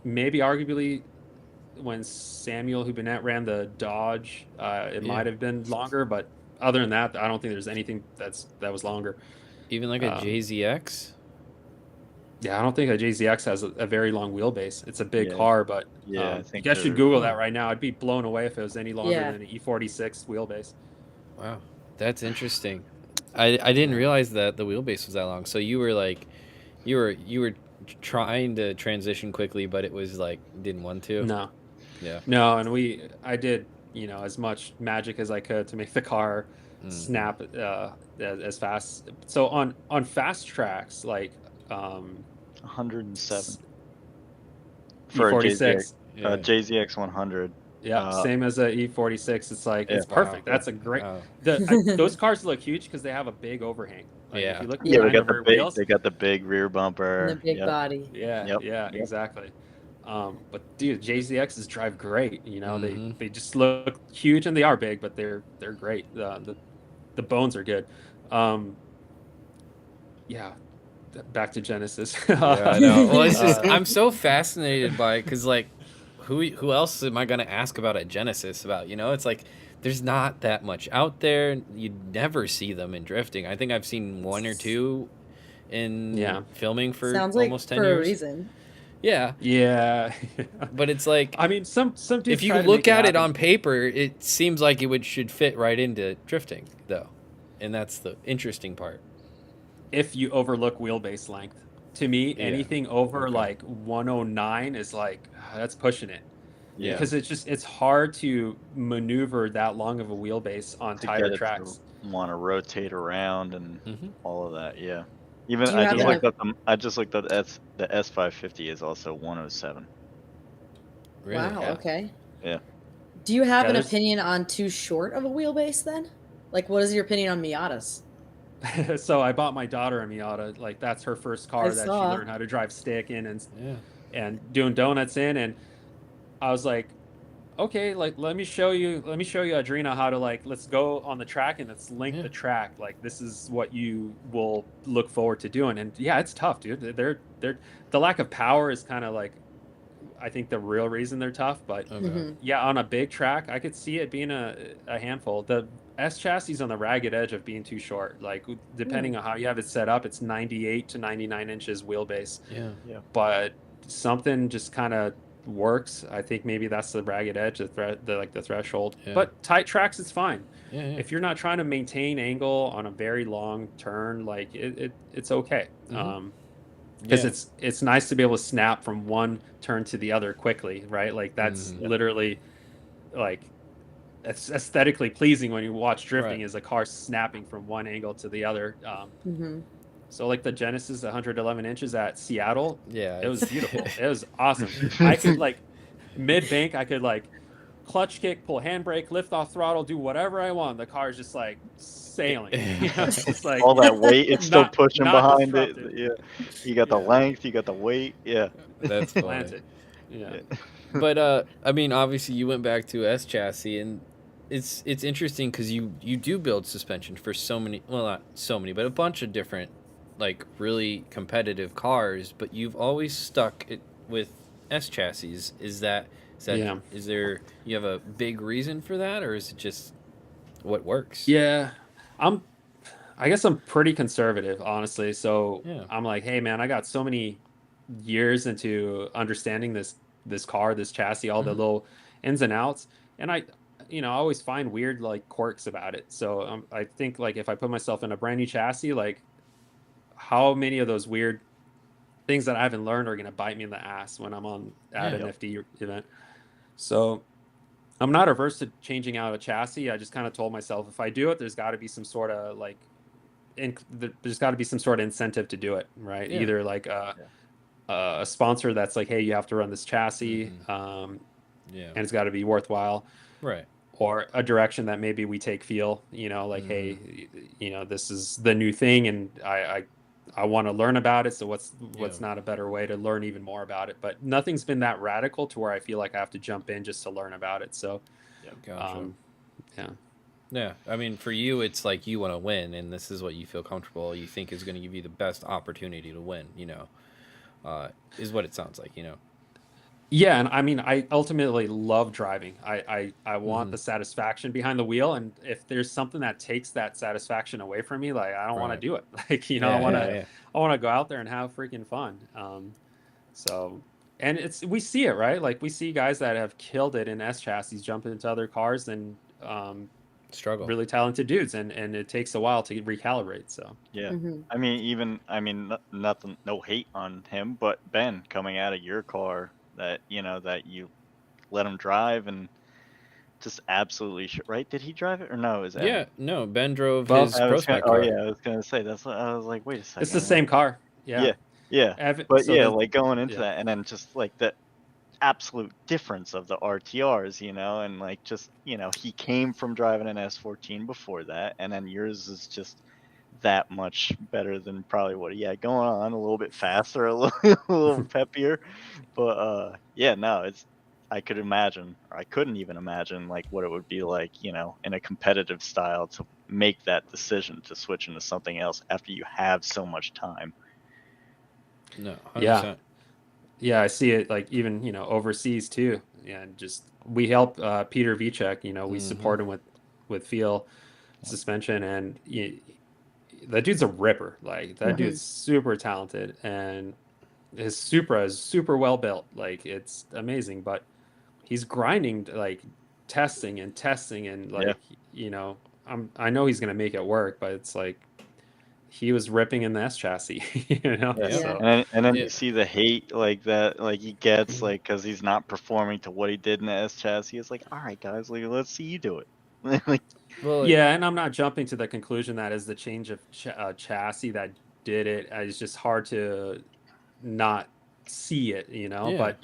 E: Maybe arguably when Samuel Hubinette ran the Dodge, it
C: Yeah.
E: might have been longer, but other than that, I don't think there's anything that was longer.
C: Even like a
E: Um,
C: JZX.
E: Yeah, I don't think a JZX has a very long wheelbase. It's a big
D: Yeah.
E: car, but
D: Yeah, I
E: you
D: think
E: guys should
D: they're-
E: Google that right now. I'd be blown away if it was any longer
B: Yeah.
E: than an E46 wheelbase.
C: Wow, that's interesting. I didn't realize that the wheelbase was that long. So you were like, you were trying to transition quickly, but it was like didn't want to.
E: No,
C: Yeah.
E: no, and I did as much magic as I could to make the car snap as fast. So on fast tracks like
D: 107 for a
E: E46.
C: Yeah.
D: JZX 100.
E: Yeah, same as a E46. It's like it's
C: Yeah.
E: perfect.
C: Wow.
E: That's a great.
C: Wow.
E: Those cars look huge because they have a big overhang. Like,
C: Yeah.
E: If you look
D: Yeah,
E: behind the rear wheels,
D: they got the big rear bumper.
B: And the big
D: Yep.
B: body.
E: yeah,
D: Yep.
E: yeah,
D: Yep.
E: exactly. But dude, JZXs drive great.
C: Mhm.
E: They just look huge and they are big, but they're great. The bones are good. Yeah. Back to Genesis.
C: Yeah, I know. Well, it's just I'm so fascinated by it because like, who else am I gonna ask about a Genesis about? It's like there's not that much out there. You never see them in drifting. I think I've seen one or two in filming for
B: Sounds like
C: almost 10
B: for
C: years.
B: a reason.
C: Yeah,
E: Yeah.
C: but it's like
E: I mean, some dudes
C: if you
E: try to
C: look
E: make it
C: at it
E: happen.
C: on paper, it seems like it should fit right into drifting though, and that's the interesting part.
E: If you overlook wheelbase length. To me,
C: Yeah.
E: anything over
C: Okay.
E: like 109 is like that's pushing it.
C: Yeah.
E: Because it's hard to maneuver that long of a wheelbase on
D: To
E: tighter
D: get it
E: tracks.
D: to want to rotate around and
C: Mhm.
D: all of that. Yeah. Even
B: Do you
D: I
B: have
D: just
B: a-
D: looked up the S550 is also 107.
C: Really?
B: Wow.
E: Yeah.
B: Okay.
D: Yeah.
B: Do you have
E: Yeah,
B: an
E: there's-
B: opinion on too short of a wheelbase then? Like, what is your opinion on Miatas?
E: So I bought my daughter a Miata. Like that's her first car
B: I
E: that
B: saw.
E: she learned how to drive stick in
C: Yeah.
E: and doing donuts in. And I was like, okay, like let me show you Adrena how to let's go on the track and let's link
C: Yeah.
E: the track. Like this is what you will look forward to doing. And yeah, it's tough, dude. They're the lack of power is kind of like I think the real reason they're tough. But
C: Okay.
B: Mhm.
E: yeah, on a big track, I could see it being a handful. The S chassis is on the ragged edge of being too short. Like depending on how you have it set up, it's 98 to 99 inches wheelbase.
C: Yeah.
E: But something just kind of works. I think maybe that's the ragged edge, the threshold.
C: Yeah.
E: But tight tracks, it's fine.
C: Yeah. Yeah.
E: If you're not trying to maintain angle on a very long turn, like it's okay.
C: Mhm.
E: Because
C: Yeah.
E: it's nice to be able to snap from one turn to the other quickly, right? Like that's
C: Mhm.
E: literally like it's aesthetically pleasing when you watch drifting
C: Right.
E: is a car snapping from one angle to the other.
B: Mm-hmm.
E: So like the Genesis 111 inches at Seattle,
C: Yeah.
E: it was beautiful. It was awesome. I could like mid bank, I could like clutch kick, pull handbrake, lift off throttle, do whatever I want. The car is just like sailing. It's just like
D: All that weight, it's still
E: Not-
D: pushing
E: not
D: behind it.
E: disruptive.
D: Yeah. You got the
E: Yeah.
D: length, you got the weight. Yeah.
C: That's funny.
E: planted. Yeah.
C: But I mean, obviously, you went back to S chassis, and it's interesting because you do build suspension for so many, well, not so many, but a bunch of different, like really competitive cars. But you've always stuck it with S chassis. Is that
E: Yeah.
C: is there you have a big reason for that, or is it just what works?
E: Yeah. I guess I'm pretty conservative, honestly. So
C: Yeah.
E: I'm like, hey man, I got so many years into understanding this car, this chassis, all the
C: Mhm.
E: little ins and outs. And I always find weird like quirks about it. So I think like if I put myself in a brand new chassis, like how many of those weird things that I haven't learned are going to bite me in the ass when I'm at an FD event. So I'm not averse to changing out a chassis. I just kind of told myself if I do it, there's got to be some sort of like, there's got to be some sort of incentive to do it, right?
C: Yeah.
E: Either like a sponsor that's like, hey, you have to run this chassis, and it's got to be worthwhile,
C: right?
E: Or a direction that maybe we take feel, like, hey, this is the new thing, and I want to learn about it. So what's not a better way to learn even more about it? But nothing's been that radical to where I feel like I have to jump in just to learn about it. So,
C: gotcha.
E: Yeah.
C: I mean, for you, it's like you want to win, and this is what you feel comfortable. You think is going to give you the best opportunity to win. Is what it sounds like.
E: Yeah, and I mean, I ultimately love driving. I want the satisfaction behind the wheel, and if there's something that takes that satisfaction away from me, like I don't want to do it. Like I want to go out there and have freaking fun. So, and we see it, right? Like we see guys that have killed it in S chassis jump into other cars and
C: struggle.
E: Really talented dudes, and it takes a while to recalibrate. So
D: I mean, nothing, no hate on him, but Ben coming out of your car. That that you let him drive and just absolutely right. Did he drive it or no? Is that
C: no, Ben drove his Pro Spec car.
D: Oh yeah, I was gonna say that's what I was like. Wait a second,
E: it's the same car.
D: Yeah. But like going into that, and then just like the absolute difference of the RTRs, and like just he came from driving an S14 before that, and then yours is just that much better than probably what going on a little bit faster, a little peppier, but it's I couldn't even imagine like what it would be like in a competitive style to make that decision to switch into something else after you have so much time.
C: No, 100%.
E: Yeah, I see it like even overseas too. And just we help Peter Vicek, we support him with feel suspension, and that dude's a ripper. Like that dude's super talented, and his Supra is super well built. Like it's amazing, but he's grinding, like testing and like I know he's gonna make it work, but it's like he was ripping in the S chassis, So.
D: And then you see the hate like that, like he gets like because he's not performing to what he did in the S chassis. It's like, all right, guys, like let's see you do it. Like,
E: well, yeah, and I'm not jumping to the conclusion that is the change of chassis that did it. It's just hard to not see it, But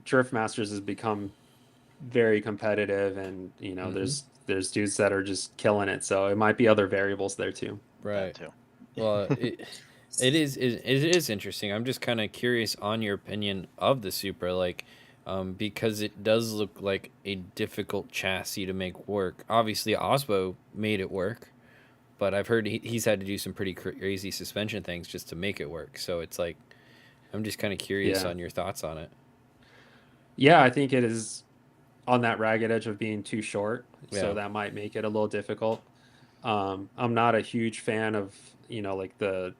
E: Drift Masters has become very competitive, and there's dudes that are just killing it. So it might be other variables there too.
C: Right. Well, it is interesting. I'm just kind of curious on your opinion of the Supra, like. Because it does look like a difficult chassis to make work. Obviously, Osbo made it work, but I've heard he's had to do some pretty crazy suspension things just to make it work. So it's like, I'm just kind of curious on your thoughts on it.
E: Yeah, I think it is on that ragged edge of being too short, so that might make it a little difficult. I'm not a huge fan of like the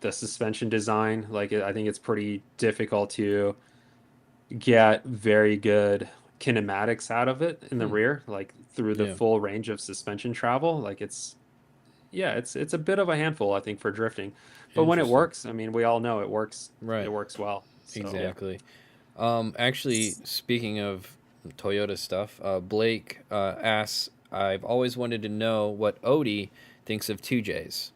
E: suspension design. Like I think it's pretty difficult to get very good kinematics out of it in the rear, like through the full range of suspension travel. Like it's a bit of a handful, I think, for drifting, but when it works, I mean, we all know it works. Right, it works well. So,
C: exactly. Actually, speaking of Toyota stuff, Blake asks, I've always wanted to know what Odi thinks of 2Js.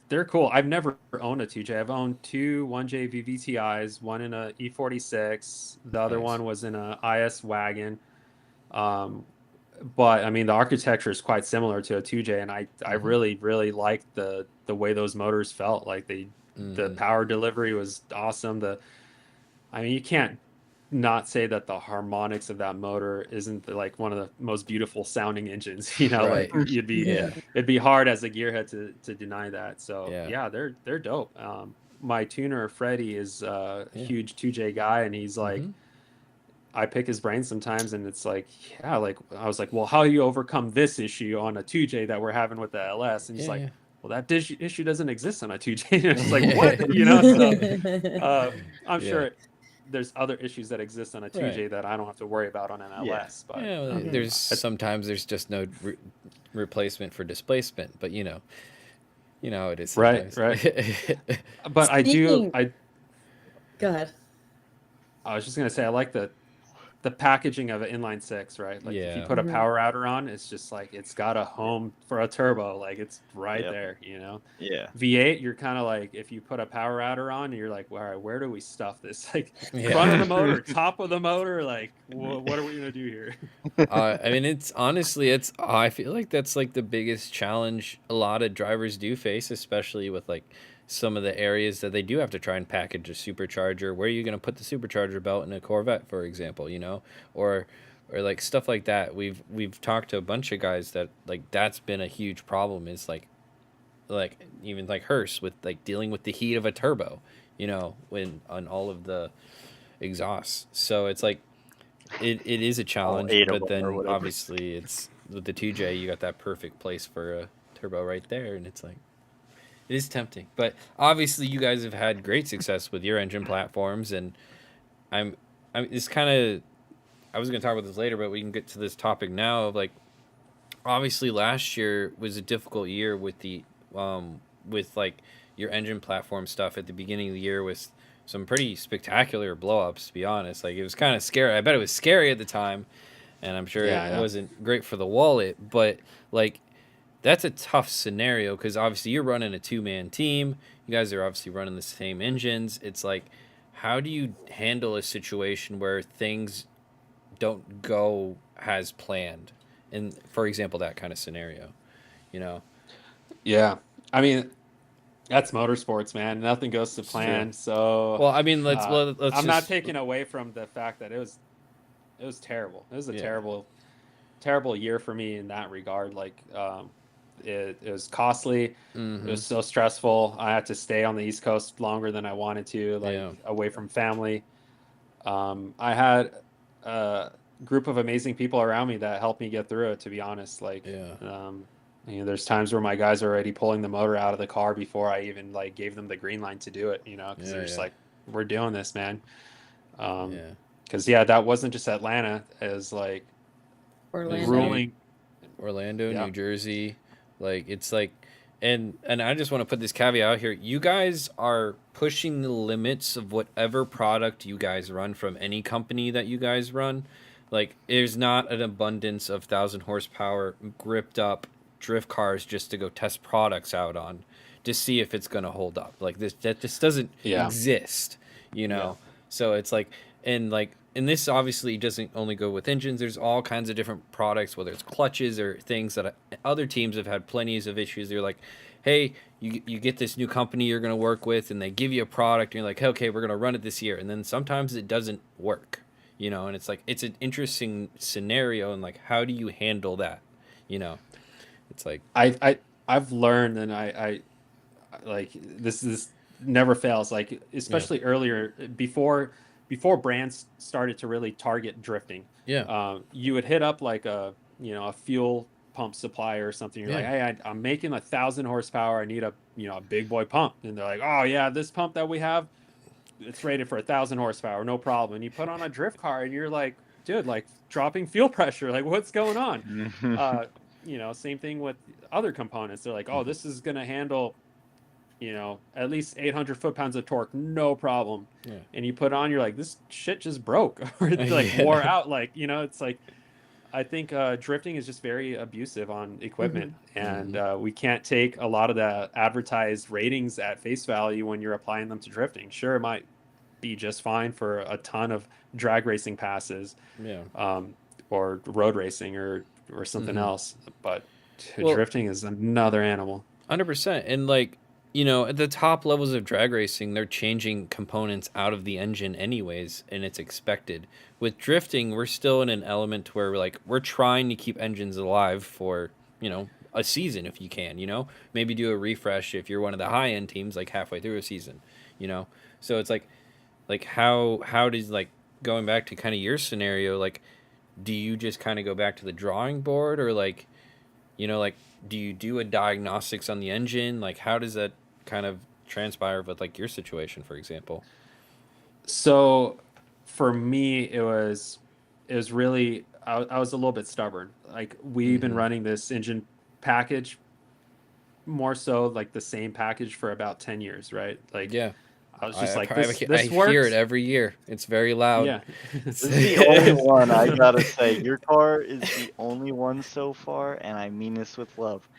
E: They're cool. I've never owned a 2J. I've owned two 1J VVTIs, one in a E46, the other one was in a IS wagon. But I mean, the architecture is quite similar to a 2J, and I really, really liked the way those motors felt. Like the power delivery was awesome. I mean, you can't not say that the harmonics of that motor isn't like one of the most beautiful sounding engines, like it'd be hard as a gearhead to deny that. So they're dope. My tuner Freddie is a huge 2J guy, and he's like, I pick his brain sometimes, and it's like, like I was like, well, how do you overcome this issue on a 2J that we're having with the LS? And he's like, well, that issue doesn't exist on a 2J. And it's like, what? So I'm sure there's other issues that exist on a 2J that I don't have to worry about on an LS. But
C: Yeah, well, there's sometimes there's just no replacement for displacement, but you know how it is sometimes.
E: right. But
B: Speaking, go ahead.
E: I was just gonna say I like the packaging of an inline six, right? Like if you
C: Yeah.
E: put a power router on, it's just like it's got a home for a turbo, like it's right
D: Yep.
E: there, you know.
D: Yeah.
E: V8, you're kind of like if you put a power router on, you're like, well, all right, where do we stuff this? Like
C: Yeah.
E: front of the motor, top of the motor, like what are we gonna do here?
C: I mean, it's honestly, I feel like that's like the biggest challenge a lot of drivers do face, especially with like some of the areas that they do have to try and package a supercharger. Where are you going to put the supercharger belt in a Corvette, for example, you know, or like stuff like that. We've talked to a bunch of guys that like that's been a huge problem is like even like Hearst with like dealing with the heat of a turbo, you know, when on all of the exhausts. So it's like it is a challenge,
D: eight of
C: but
D: them or
C: then
D: whatever.
C: obviously it's with the 2J you got that perfect place for a turbo right there, and it's like it is tempting. But obviously you guys have had great success with your engine platforms, and I'm it's kind of I was going to talk about this later, but we can get to this topic now of like obviously last year was a difficult year with the with like your engine platform stuff at the beginning of the year with some pretty spectacular blow-ups, to be honest. Like it was kind of scary. I bet it was scary at the time, and I'm sure it wasn't great for the wallet, but like that's a tough scenario because obviously you're running a two-man team. You guys are obviously running the same engines. It's like, how do you handle a situation where things don't go as planned? And for example, that kind of scenario, you know?
E: Yeah, I mean that's motorsports, man. Nothing goes to plan. So
C: well, I mean, let's
E: I'm not taking away from the fact that it was terrible. It was a terrible year for me in that regard. Like it was costly. It was so stressful. I had to stay on the East Coast longer than I wanted to, like away from family. I had a group of amazing people around me that helped me get through it, to be honest. Like you know, there's times where my guys are already pulling the motor out of the car before I even like gave them the green line to do it, you know, because they're just like, we're doing this, man. Because that wasn't just Atlanta, as like
B: Orlando,
C: New Jersey, like it's like, and I just want to put this caveat out here: you guys are pushing the limits of whatever product you guys run from any company that you guys run. Like, there's not an abundance of 1,000 horsepower gripped up drift cars just to go test products out on to see if it's going to hold up. Like that just doesn't exist, you know? So it's like, and this obviously doesn't only go with engines. There's all kinds of different products, whether it's clutches or things that other teams have had plenty of issues. They're like, hey, you get this new company you're going to work with, and they give you a product, and you're like, okay, we're going to run it this year. And then sometimes it doesn't work, you know? And it's like, it's an interesting scenario, and like, how do you handle that, you know? It's like
E: I've learned, and I like this never fails. Like especially earlier before brands started to really target drifting. You would hit up like a fuel pump supplier or something. You're like, hey, I'm making 1,000 horsepower. I need a big boy pump, and they're like, oh yeah, this pump that we have, it's rated for 1,000 horsepower, no problem. And you put on a drift car, and you're like, dude, like dropping fuel pressure, like what's going on? Same thing with other components. They're like, oh, this is going to handle, at least 800 foot-pounds of torque, no problem. And you put on, you're like, this shit just broke or it's like wore out. Like, it's like, I think drifting is just very abusive on equipment. And we can't take a lot of the advertised ratings at face value when you're applying them to drifting. Sure, it might be just fine for a ton of drag racing passes or road racing or something else, but drifting is another animal.
C: 100%. And like, at the top levels of drag racing, they're changing components out of the engine anyways, and it's expected. With drifting, we're still in an element where we're trying to keep engines alive for a season if you can, maybe do a refresh if you're one of the high end teams, like halfway through a season, so it's like how does, like, going back to kind of your scenario, like, do you just kind of go back to the drawing board, or like, do you do a diagnostics on the engine? Like, how does that kind of transpire with like your situation, for example?
E: So for me, it was really I was a little bit stubborn. Like we've been running this engine package more so like the same package for about 10 years, right? Like
C: Yeah.
E: I was just like
C: I
E: this
C: hear
E: works.
C: it every year. It's very loud.
E: Yeah.
D: This is the only one I gotta say. Your car is the only one so far, and I mean this with love.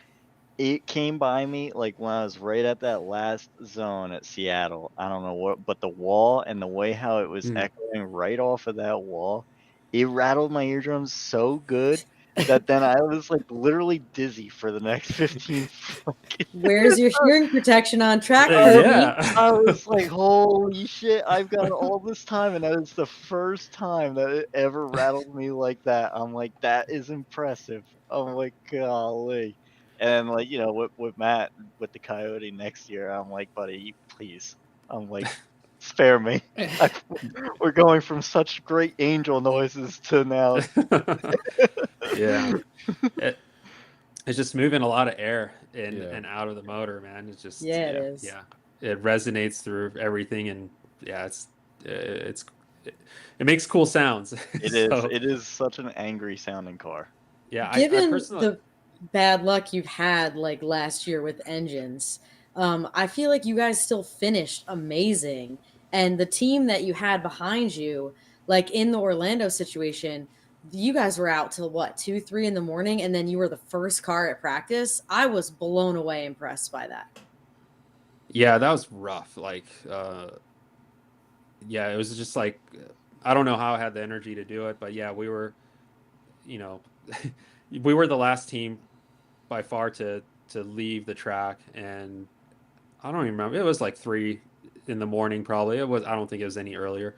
D: It came by me like when I was right at that last zone at Seattle. I don't know what, but the wall and the way how it was
E: Mm.
D: echoing right off of that wall, it rattled my eardrums so good that then I was like literally dizzy for the next 15 fucking
B: Where's your hearing protection on track, Herbie?
E: Yeah.
D: I was like, holy shit, I've got all this time, and that is the first time that it ever rattled me like that. I'm like, that is impressive. I'm like, golly. And like, with Matt with the Coyote next year, I'm like, buddy, please. I'm like, spare me. We're going from such great angel noises to now.
E: Yeah. It's just moving a lot of air in
C: Yeah.
E: and out of the motor, man. It's just
B: Yeah, it is.
E: Yeah. It resonates through everything, and yeah, it makes cool sounds.
D: It is.
E: So,
D: It is such an angry sounding car.
E: yeah, I
B: Given
E: personally
B: the bad luck you've had like last year with engines, I feel like you guys still finished amazing. And the team that you had behind you, like in the Orlando situation, you guys were out till what, 2, 3 in the morning, and then you were the first car at practice. I was blown away impressed by that.
E: Yeah, that was rough. Like, yeah, it was just like, I don't know how I had the energy to do it, but yeah, we were, you know, we were the last team by far to leave the track, and I don't even remember. It was like 3 in the morning, probably. It was. I don't think it was any earlier,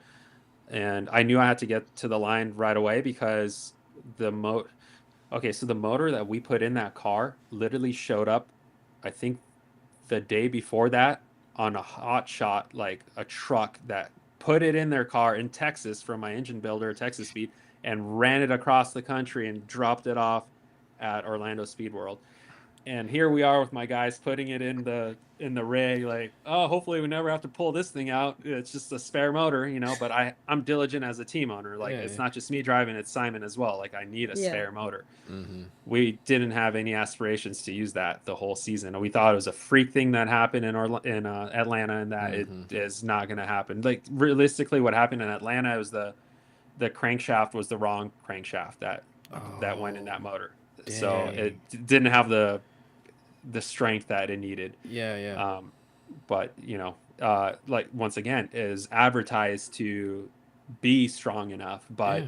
E: and I knew I had to get to the line right away because the Okay, so the motor that we put in that car literally showed up, I think, the day before that on a hot shot, like a truck that put it in their car in Texas from my engine builder, Texas Speed, and ran it across the country and dropped it off at Orlando Speed World. And here we are with my guys putting it in the rig, like, oh, hopefully we never have to pull this thing out. It's just a spare motor, but I'm diligent as a team owner. Like,
C: Yeah,
E: it's
C: yeah.
E: not just me driving, it's Simon as well. Like, I need a
B: Yeah.
E: spare motor.
C: Mm-hmm.
E: We didn't have any aspirations to use that the whole season. We thought it was a freak thing that happened in Atlanta, and that it is not going to happen. Like, realistically, what happened in Atlanta was the crankshaft was the wrong crankshaft that went in that motor. So
C: dang.
E: it didn't have the strength that it needed.
C: Yeah.
E: But like, once again, is advertised to be strong enough, but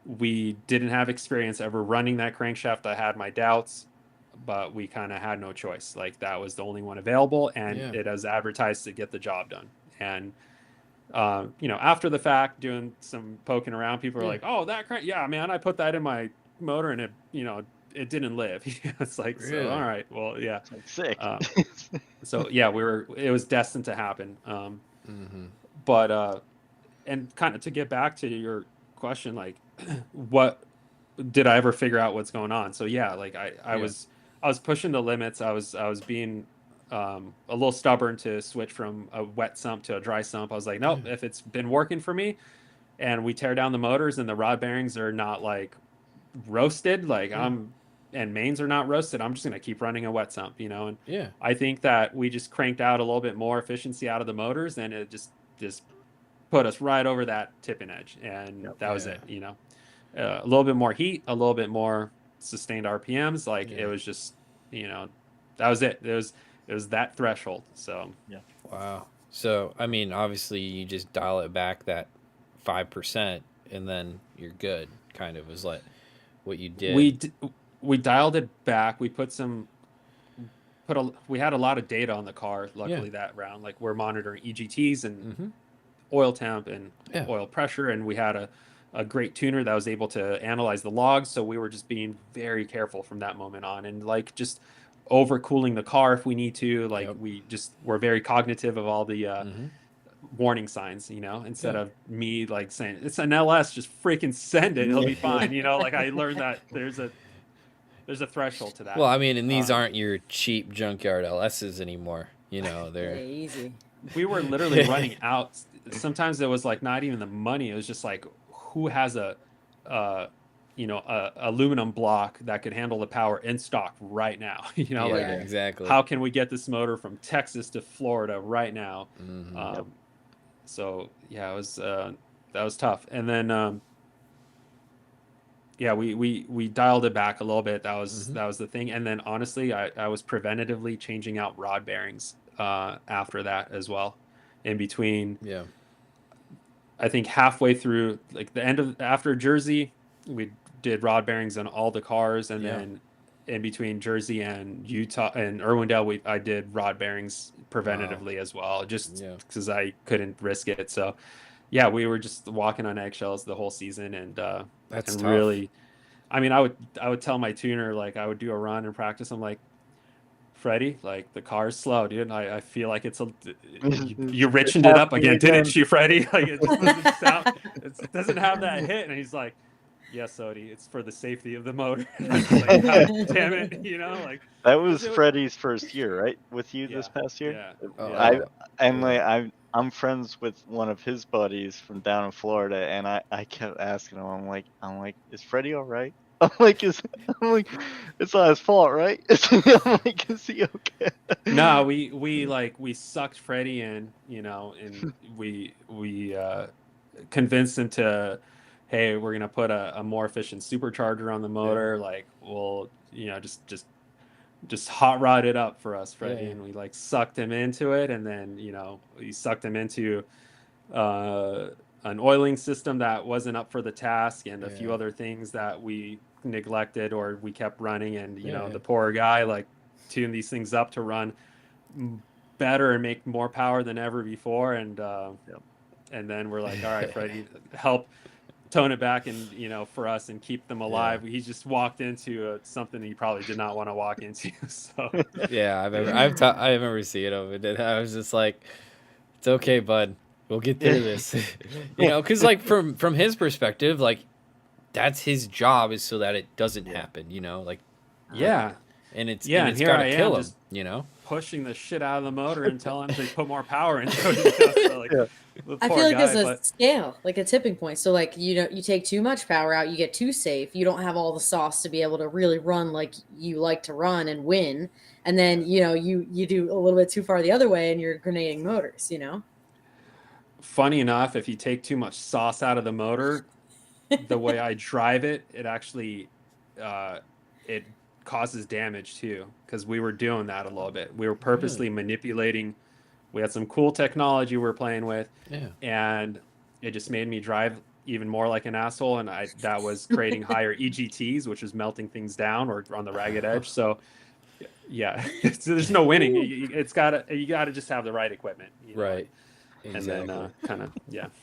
E: we didn't have experience ever running that crankshaft. I had my doubts, but we kind of had no choice. Like, that was the only one available, and it was advertised to get the job done. And after the fact, doing some poking around, people are like, "Oh, that crank, yeah, man, I put that in my motor, and it didn't live." It's like,
C: Really?
E: so all right, well, yeah,
D: It's like sick.
E: so yeah, it was destined to happen. But and kind of to get back to your question, like, what did I ever figure out what's going on? So yeah, like I was pushing the limits. I was being a little stubborn to switch from a wet sump to a dry sump. I was like, nope, if it's been working for me, and we tear down the motors and the rod bearings are not like roasted, like and mains are not roasted, I'm just gonna keep running a wet sump, and I think that we just cranked out a little bit more efficiency out of the motors, and it just put us right over that tipping edge, and that was it. A little bit more heat, a little bit more sustained RPMs, like it was just, that was it. It was that threshold. So
D: Yeah.
C: Wow. So I mean, obviously, you just dial it back that 5%, and then you're good. Kind of was like what you did.
E: We dialed it back. We we had a lot of data on the car. Luckily, that round, like, we're monitoring EGTs and oil temp and oil pressure, and we had a great tuner that was able to analyze the logs. So we were just being very careful from that moment on, and like just overcooling the car if we need to. Like, we're very cognitive of all the warning signs, instead of me like saying it's an LS, just freaking send it, it'll be fine. Like, I learned that there's a threshold to that.
C: Well, I mean, and these aren't your cheap junkyard LSs anymore. They're
B: easy.
E: We were literally running out. sometimes it was like not even the money. It was just like, who has a aluminum block that could handle the power in stock right now?
B: Yeah.
C: exactly.
E: How can we get this motor from Texas to Florida right now? So yeah, it was that was tough. And then yeah, we dialed it back a little bit. That was the thing. And then honestly, I was preventatively changing out rod bearings after that as well. In between,
C: Yeah.
E: I think halfway through, like the end of after Jersey, we did rod bearings on all the cars, and then in between Jersey and Utah and Irwindale, I did rod bearings preventatively as well, just because I couldn't risk it. So yeah, we were just walking on eggshells the whole season, and
C: That's
E: and
C: tough.
E: really, I mean, I would tell my tuner, like, I would do a run and practice. I'm like, Freddie, like, the car's slow, dude. And I feel like you richened it up again, didn't you, Freddie? Like, it just doesn't sound, it doesn't have that hit. And he's like, yes, Odi, it's for the safety of the motor. Like, God damn it, like.
D: That was Freddie's first year, right, with you this past year?
E: Yeah.
D: I'm friends with one of his buddies from down in Florida, and I kept asking him, I'm like, is Freddie all right? I'm like, it's not his fault, right? I'm like, is he okay?
E: No, we sucked Freddie in, and we convinced him to, hey, we're gonna put a more efficient supercharger on the motor. Like, we'll just hot rod it up for us, Freddie. And we like sucked him into it, and then we sucked him into an oiling system that wasn't up for the task, and a few other things that we neglected or we kept running. And the poor guy like tuned these things up to run better and make more power than ever before. And then we're like, all right, Freddie, help tone it back and for us and keep them alive. He just walked into something he probably did not want to walk into. So
C: I remember seeing him, and I was just like, it's okay, bud, we'll get through this. Because like from his perspective, like, that's his job, is so that it doesn't happen, like. And it's
E: and here
C: gotta
E: I
C: kill
E: am,
C: him,
E: just pushing the shit out of the motor and telling him to put more power into it. So, like,
B: I feel like there's a scale, like a tipping point. So like, you take too much power out, you get too safe, you don't have all the sauce to be able to really run like you like to run and win. And then you do a little bit too far the other way and you're grenading motors.
E: Funny enough, if you take too much sauce out of the motor, the way I drive it, it actually it causes damage too, because we were doing that a little bit. We were purposely manipulating. We had some cool technology we were playing with, and it just made me drive even more like an asshole. And that was creating higher EGTs, which is melting things down or on the ragged edge. So so there's no winning. You gotta just have the right equipment,
C: right?
E: Exactly. And then kind of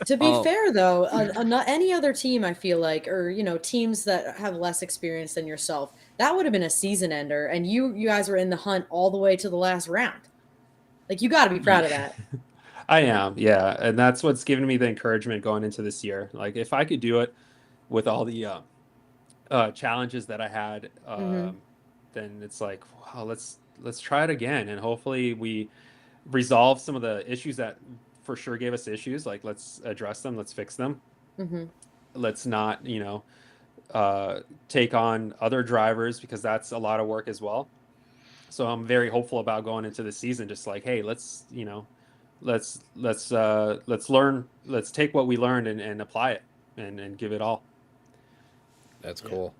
B: To be fair though, not any other team, I feel like, or teams that have less experience than yourself, that would have been a season ender, and you guys were in the hunt all the way to the last round. Like, you got to be proud of that.
E: I am, and that's what's given me the encouragement going into this year. Like, if I could do it with all the challenges that I had, then it's like, wow, let's try it again, and hopefully we resolve some of the issues that for sure gave us issues. Like, let's address them, let's fix them. Let's not take on other drivers, because that's a lot of work as well. So I'm very hopeful about going into the season, just like, hey, let's learn, let's take what we learned and apply it and give it all.
C: That's cool.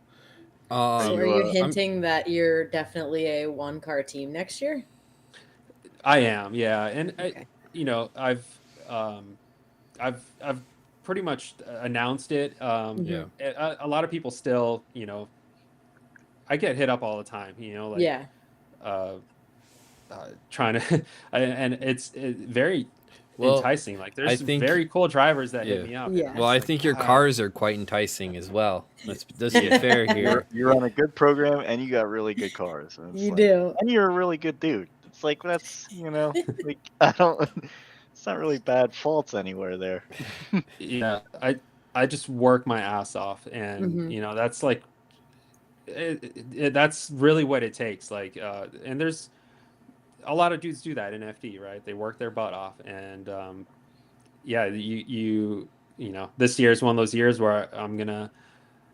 B: So are you hinting that you're definitely a one-car team next year?
E: I am, and
B: okay.
E: I've pretty much announced it. A lot of people still, I get hit up all the time, trying to, and it's very enticing. Like, there's very cool drivers that hit me up.
C: Well, I think your cars are quite enticing as well. Let's be fair here.
D: You're on a good program, and you got really good cars.
B: You do,
D: and you're a really good dude. It's like, that's like, I don't. It's not really bad faults anywhere there.
E: I just work my ass off, and that's like, that's really what it takes. Like, and there's a lot of dudes do that in FD, right? They work their butt off, and yeah, you know, this year is one of those years where I'm gonna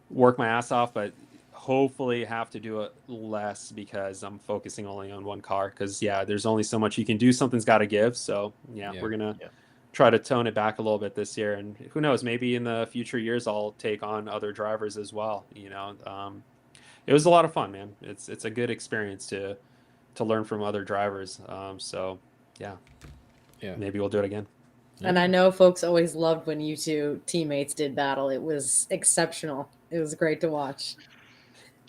E: work my ass off, but hopefully have to do it less because I'm focusing only on one car. Because yeah, there's only so much you can do. Something's got to give. So yeah,
C: Yeah.
E: we're gonna
D: Yeah.
E: try to tone it back a little bit this year, and who knows, maybe in the future years I'll take on other drivers as well. You know, it was a lot of fun, man. It's a good experience to learn from other drivers. So yeah,
C: Yeah.
E: maybe we'll do it again.
B: And I know folks always loved when you two teammates did battle. It was exceptional. It was great to watch.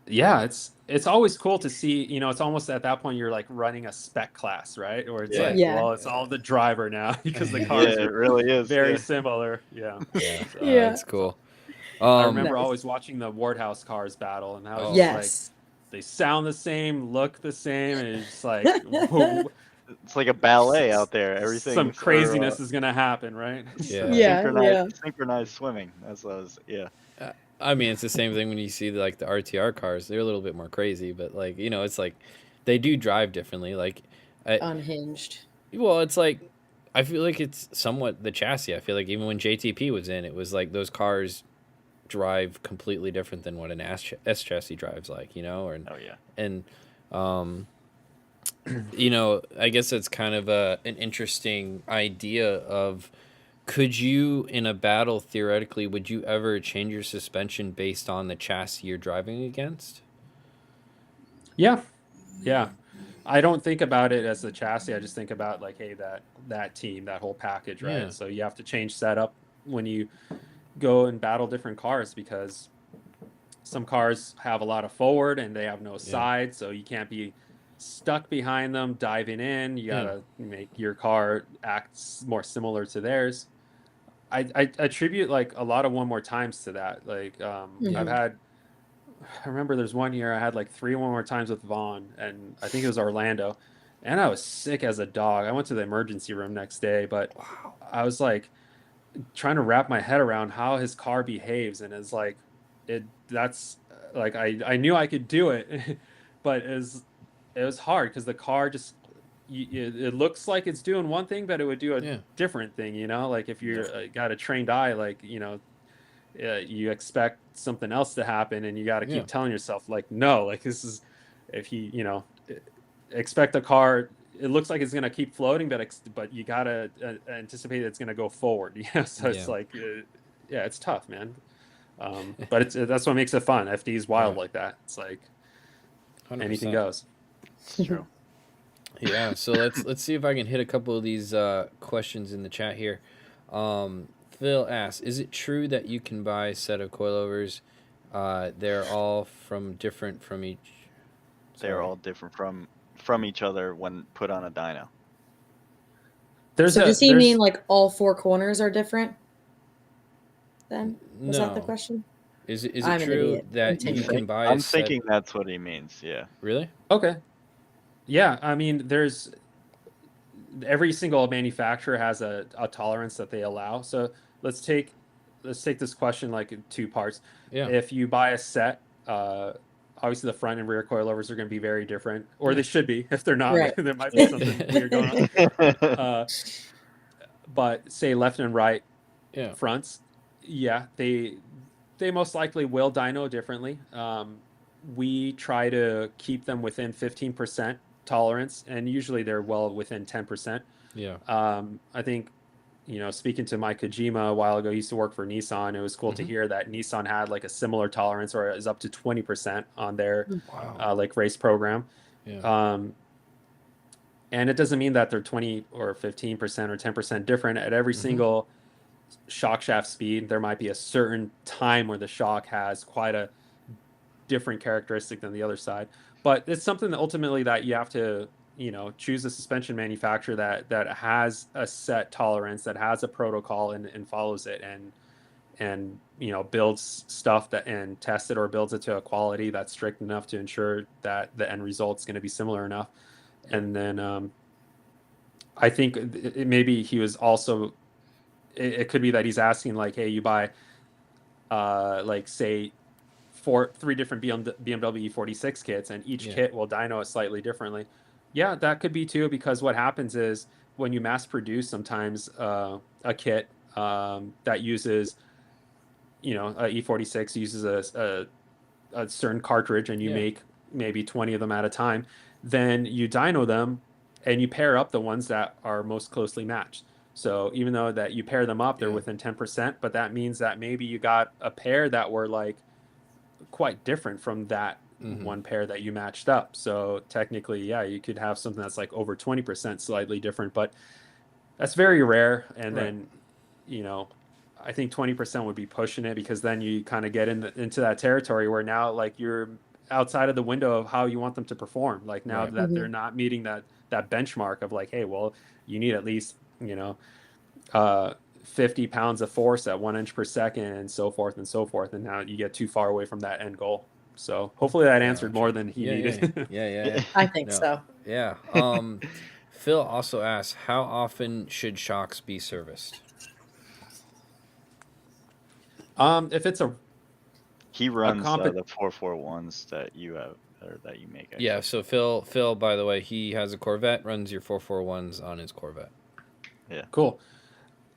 E: Yeah, it's always cool to see, you know, it's almost at that point you're like running a spec class, right? Or it's
D: Yeah.
E: like,
B: Yeah.
E: well, it's all the driver now because the
D: Yeah,
E: cars
D: it
E: are
D: really is.
E: very
D: Yeah.
E: similar. Yeah.
C: Yeah.
B: Yeah.
C: That's cool.
E: I remember
B: Nice.
E: always watching the Wardhouse cars battle, and I was
C: Oh.
E: just like,
B: Yes.
E: they sound the same, look the same, and it's just like
D: It's like a ballet out there.
E: some
D: Everything's
E: craziness is gonna happen, right?
C: Yeah.
B: Yeah.
D: synchronized swimming. That's what I was. Yeah.
C: I mean, it's the same thing when you see like the RTR cars. They're a little bit more crazy, but like, you know, it's like they do drive differently. Like,
B: Unhinged.
C: well, it's like I feel like it's somewhat the chassis. I feel like even when JTP was in, it was like those cars drive completely different than what an S chassis drives like, you know, or
D: Oh yeah.
C: and you know, I guess it's kind of an interesting idea of could you in a battle theoretically would you ever change your suspension based on the chassis you're driving against?
E: Yeah. Yeah. I don't think about it as the chassis. I just think about like, hey, that team, that whole package, right?
C: Yeah.
E: So you have to change setup when you go and battle different cars because some cars have a lot of forward and they have no side, so you can't be stuck behind them diving in. You gotta make your car act more similar to theirs. I attribute like a lot of one more times to that. Like I remember there's one year I had like 3 one more times with Vaughn, and I think it was Orlando, and I was sick as a dog. I went to the emergency room next day, but I was like trying to wrap my head around how his car behaves, and it's like that's like I knew I could do it, but it was hard because the car just it looks like it's doing one thing, but it would do a different thing, you know, like if you're got a trained eye, like, you know, you expect something else to happen and you got to keep telling yourself like, no, like this is, if you know, expect the car, it looks like it's going to keep floating, but you got to anticipate it's going to go forward. You know? So it's like, yeah, it's tough, man. But that's what makes it fun. FD is wild like that. It's like
C: 100%.
E: Anything goes.
D: It's true.
C: Yeah, so let's see if I can hit a couple of these questions in the chat here. Phil asks, is it true that you can buy a set of coilovers? They're all different from each.
D: They're all different from each other when put on a dyno.
B: Does he mean like all 4 corners are different? Then was that the
C: No.
B: question?
C: Is it
B: I'm an
C: true
B: idiot.
C: that you can buy
D: I'm
C: a set?
D: thinking that's what he means. Yeah.
C: Really?
E: Okay. Yeah, I mean, every single manufacturer has a tolerance that they allow. So let's take this question like in 2 parts.
C: Yeah.
E: If you buy a set, obviously the front and rear coilovers are going to be very different, or they should be. If they're not,
B: Right.
E: there might be something weird going on. But say left and right fronts, yeah, they most likely will dyno differently. We try to keep them within 15% tolerance, and usually they're well within 10%.
C: Yeah.
E: I think, you know, speaking to Mike Kojima a while ago, he used to work for Nissan. It was cool to hear that Nissan had like a similar tolerance, or is up to 20% on their like race program.
C: Yeah.
E: And it doesn't mean that they're 20 or 15% or 10% different at every single shock shaft speed. There might be a certain time where the shock has quite a different characteristic than the other side, but it's something that ultimately that you have to, you know, choose a suspension manufacturer that has a set tolerance, that has a protocol and follows it, and you know, builds stuff that and tests it or builds it to a quality that's strict enough to ensure that the end result's going to be similar enough. And then I think maybe he was also, it could be that he's asking like, hey, you buy like say 3 different BMW E46 kits, and each kit will dyno it slightly differently. Yeah, that could be too, because what happens is when you mass produce sometimes a kit that uses, you know, a E46 uses a certain cartridge, and you make maybe 20 of them at a time, then you dyno them and you pair up the ones that are most closely matched. So even though that you pair them up, they're within 10%, but that means that maybe you got a pair that were like quite different from that one pair that you matched up. So technically, yeah, you could have something that's like over 20% slightly different, but that's very rare. And then, you know, I think 20% would be pushing it, because then you kind of get into that territory where now like you're outside of the window of how you want them to perform. Like now that they're not meeting that benchmark of like, hey, well, you need at least, you know, 50 pounds of force at 1 inch per second, and so forth and so forth. And now you get too far away from that end goal. So hopefully that answered more than he needed.
C: Yeah.
B: I think so.
C: Yeah. Phil also asks, how often should shocks be serviced?
E: If it's
D: he runs the 441s that you have, or that you make.
C: Yeah, so Phil, by the way, he has a Corvette, runs your 441s on his Corvette.
D: Yeah.
E: Cool.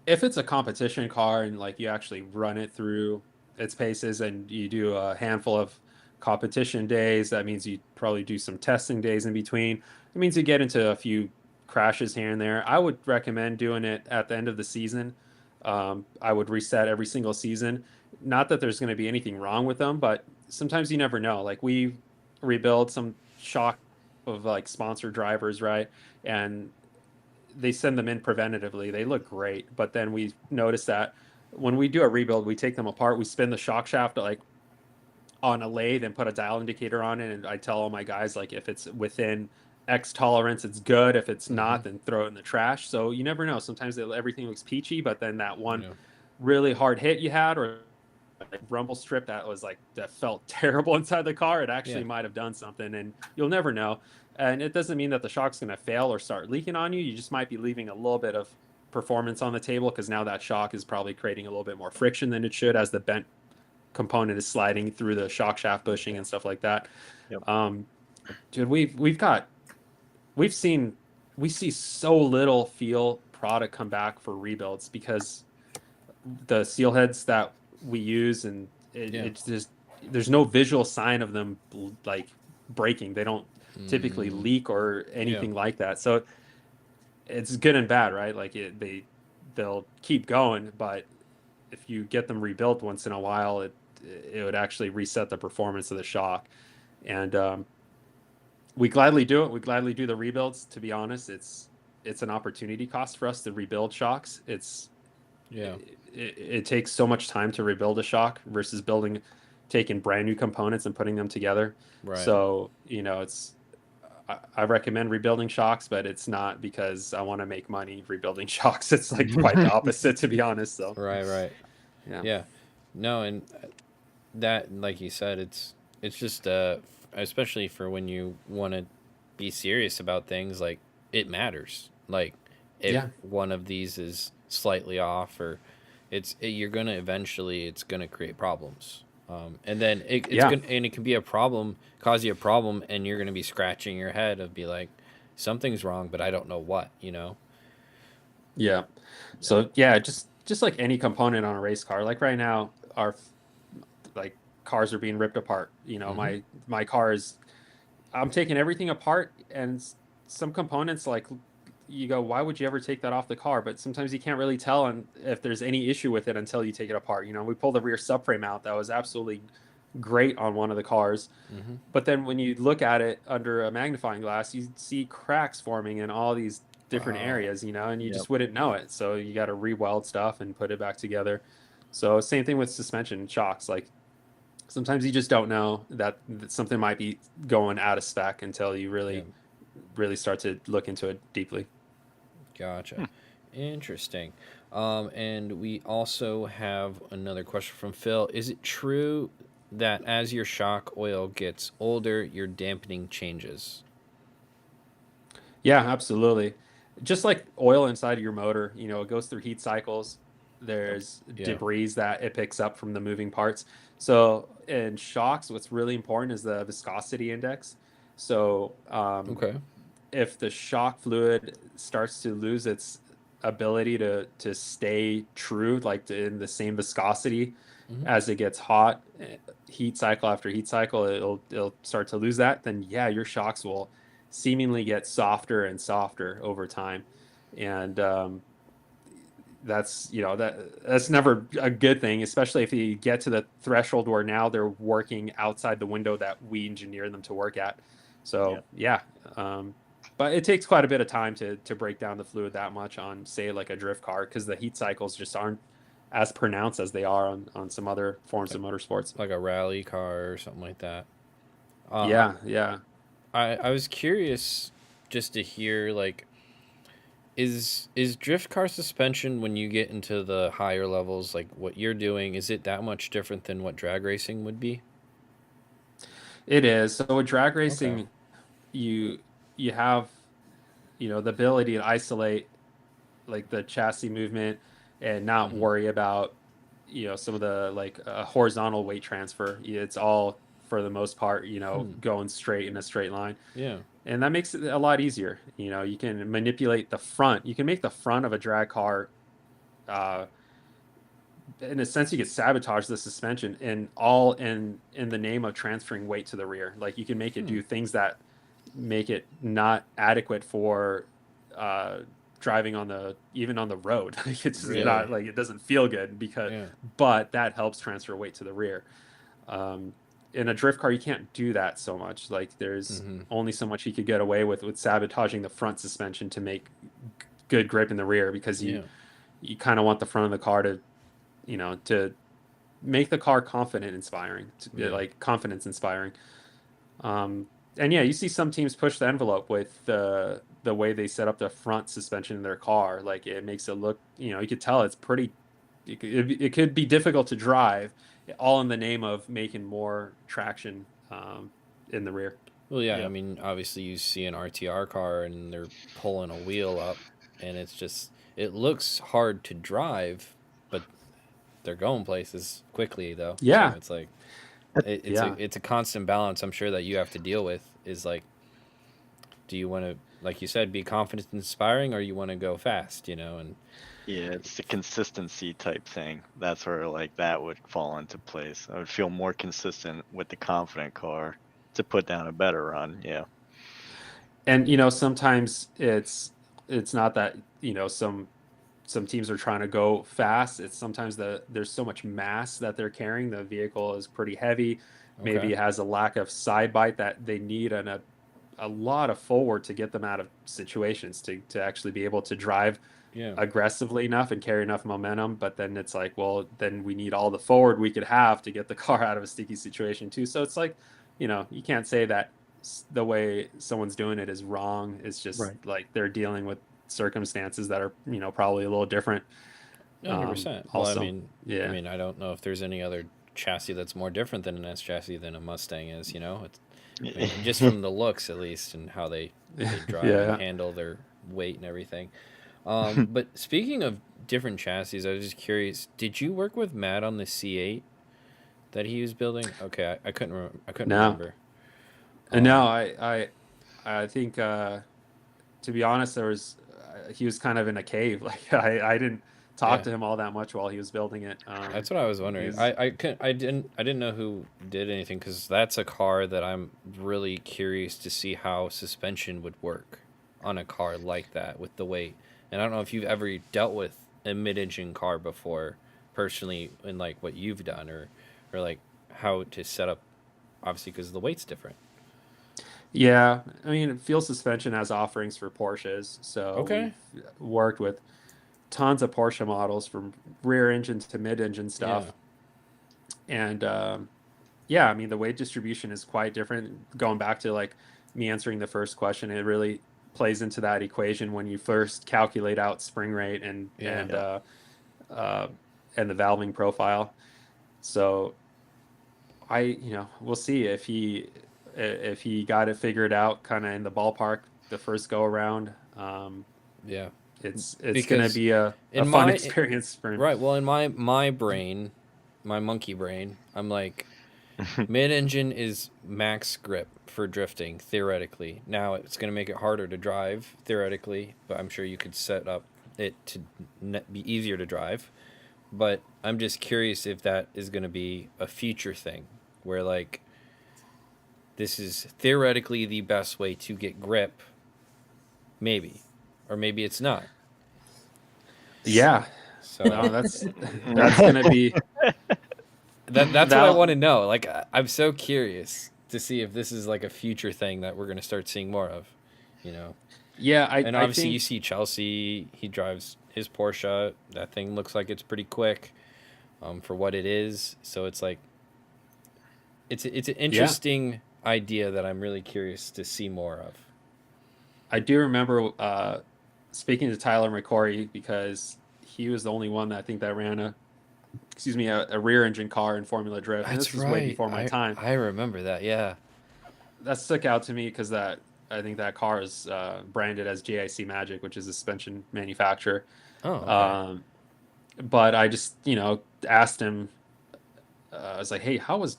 E: If it's a competition car and like you actually run it through its paces and you do a handful of competition days, that means you probably do some testing days in between. It means you get into a few crashes here and there. I would recommend doing it at the end of the season. I would reset every single season. Not that there's going to be anything wrong with them, but sometimes you never know. Like we rebuild some shock of like sponsored drivers, right? And they send them in preventatively. They look great, but then we notice that when we do a rebuild, we take them apart, we spin the shock shaft like on a lathe and put a dial indicator on it, and I tell all my guys like if it's within X tolerance, it's good. If it's not, then throw it in the trash. So you never know. Sometimes everything looks peachy, but then that one really hard hit you had, or like rumble strip that was like that felt terrible inside the car, it actually might have done something, and you'll never know. And it doesn't mean that the shock's going to fail or start leaking on you. You just might be leaving a little bit of performance on the table, because now that shock is probably creating a little bit more friction than it should as the bent component is sliding through the shock shaft bushing and stuff like that. Dude, we see so little feel product come back for rebuilds, because the seal heads that we use, and it's just, there's no visual sign of them like breaking. They don't typically leak or anything like that. So it's good and bad, right? Like they'll keep going, but if you get them rebuilt once in a while, it would actually reset the performance of the shock. And we gladly do it. We gladly do the rebuilds. To be honest, it's an opportunity cost for us to rebuild shocks. It takes so much time to rebuild a shock versus taking brand new components and putting them together.
C: Right.
E: So, you know, I recommend rebuilding shocks, but it's not because I want to make money rebuilding shocks. It's like quite the opposite, to be honest. So.
C: Right. Yeah. No, and that, like you said, it's just especially for when you want to be serious about things, like it matters. Like if one of these is slightly off, or you're gonna eventually, it's gonna create problems. And then it can be a problem, cause you a problem, and you're gonna be scratching your head of be like, something's wrong, but I don't know what, you know.
E: So just like any component on a race car, like right now our like cars are being ripped apart, you know. My car is, I'm taking everything apart, and some components, like, you go, why would you ever take that off the car? But sometimes you can't really tell if there's any issue with it until you take it apart. You know, we pulled the rear subframe out. That was absolutely great on one of the cars. But then when you look at it under a magnifying glass, you see cracks forming in all these different areas, you know, and you just wouldn't know it. So you got to re-weld stuff and put it back together. So same thing with suspension and shocks. Like sometimes you just don't know that something might be going out of spec until you really start to look into it deeply.
C: Gotcha. Interesting. And we also have another question from Phil. Is it true that as your shock oil gets older, your dampening changes?
E: Yeah, absolutely. Just like oil inside of your motor, you know, it goes through heat cycles. There's debris that it picks up from the moving parts. So in shocks, what's really important is the viscosity index. So if the shock fluid starts to lose its ability to stay true, like in the same viscosity as it gets hot, heat cycle after heat cycle, it'll start to lose that. Then yeah, your shocks will seemingly get softer and softer over time, and that's that's never a good thing, especially if you get to the threshold where now they're working outside the window that we engineer them to work at. So but it takes quite a bit of time to break down the fluid that much on, say, like a drift car, because the heat cycles just aren't as pronounced as they are on some other forms of motorsports,
C: like a rally car or something like that.
E: Yeah.
C: I was curious just to hear, like, is drift car suspension, when you get into the higher levels, like what you're doing, is it that much different than what drag racing would be?
E: It is. So with drag racing,
C: Okay.
E: you have the ability to isolate like the chassis movement and not worry about some of the like horizontal weight transfer. It's all, for the most part, going straight in a straight line,
C: Yeah.
E: and that makes it a lot easier. You can manipulate the front. You can make the front of a drag car, in a sense, you could sabotage the suspension, and all in the name of transferring weight to the rear. Like, you can make it do things that make it not adequate for driving even on the road. It's just not, like, it doesn't feel good but that helps transfer weight to the rear. In a drift car, you can't do that so much. Like, there's only so much you could get away with sabotaging the front suspension to make good grip in the rear, because you kind of want the front of the car to make the car confidence inspiring. And yeah, you see some teams push the envelope with the way they set up the front suspension in their car. Like, it makes it look, you could tell it's pretty. It could be difficult to drive, all in the name of making more traction in the rear.
C: Well, yeah, I mean, obviously you see an RTR car and they're pulling a wheel up, and it looks hard to drive, but they're going places quickly, though.
E: Yeah.
C: So it's like it's a constant balance, I'm sure, that you have to deal with. Is like, do you want to, like you said, be confident and inspiring, or you want to go fast, and
D: yeah, it's the consistency type thing. That's where, like, that would fall into place. I would feel more consistent with the confident car to put down a better run. Yeah.
E: And sometimes it's not that some teams are trying to go fast. It's sometimes there's so much mass that they're carrying. The vehicle is pretty heavy. Maybe it has a lack of side bite that they need, and a lot of forward to get them out of situations to actually be able to drive aggressively enough and carry enough momentum. But then it's like, well, then we need all the forward we could have to get the car out of a sticky situation too. So it's like, you can't say that the way someone's doing it is wrong. It's just like they're dealing with circumstances that are probably a little different.
C: 100%. Well,
E: Also,
C: I mean, I don't know if there's any other chassis that's more different than an S chassis than a Mustang is. Just from the looks, at least, and how they drive and handle their weight and everything. But speaking of different chassis, I was just curious, did you work with Matt on the C8 that he was building? Okay, I couldn't remember.
E: No, I think to be honest, he was kind of in a cave. Like, I didn't talk to him all that much while he was building it.
C: That's what I was wondering. I didn't know who did anything, because that's a car that I'm really curious to see how suspension would work on a car like that with the weight. And I don't know if you've ever dealt with a mid-engine car before, personally, in like what you've done, or like how to set up, obviously, because the weight's different.
E: Yeah, I mean, fuel suspension has offerings for Porsches, so we've worked with tons of Porsche models, from rear engine to mid-engine stuff. And I mean, the weight distribution is quite different. Going back to, like, me answering the first question, it really plays into that equation when you first calculate out spring rate and the valving profile. So we'll see if he got it figured out kind of in the ballpark the first go around. It's going to be a fun experience for him.
C: Right. Well, in my brain, my monkey brain, I'm like, mid-engine is max grip. for drifting theoretically. Now it's going to make it harder to drive theoretically, but I'm sure you could set up it to be easier to drive. But I'm just curious if that is going to be a future thing where like this is theoretically the best way to get grip, maybe, or maybe it's not.
E: Yeah.
C: So
E: No, that's gonna be
C: that's what I want to know. Like I'm so curious to see if this is like a future thing that we're going to start seeing more of, you know.
E: Yeah,
C: And obviously
E: think,
C: you see Chelsea, he drives his Porsche. That thing looks like it's pretty quick for what it is. So it's like it's an interesting idea that I'm really curious to see more of.
E: I do remember speaking to Tyler McCory because he was the only one that I think that ran a rear engine car in Formula Drift. And
C: That's
E: this was
C: right.
E: way before my time.
C: I remember that. Yeah.
E: That stuck out to me because I think that car is branded as JIC Magic, which is a suspension manufacturer.
C: Oh. Okay.
E: But I just asked him. I was like, "Hey, how was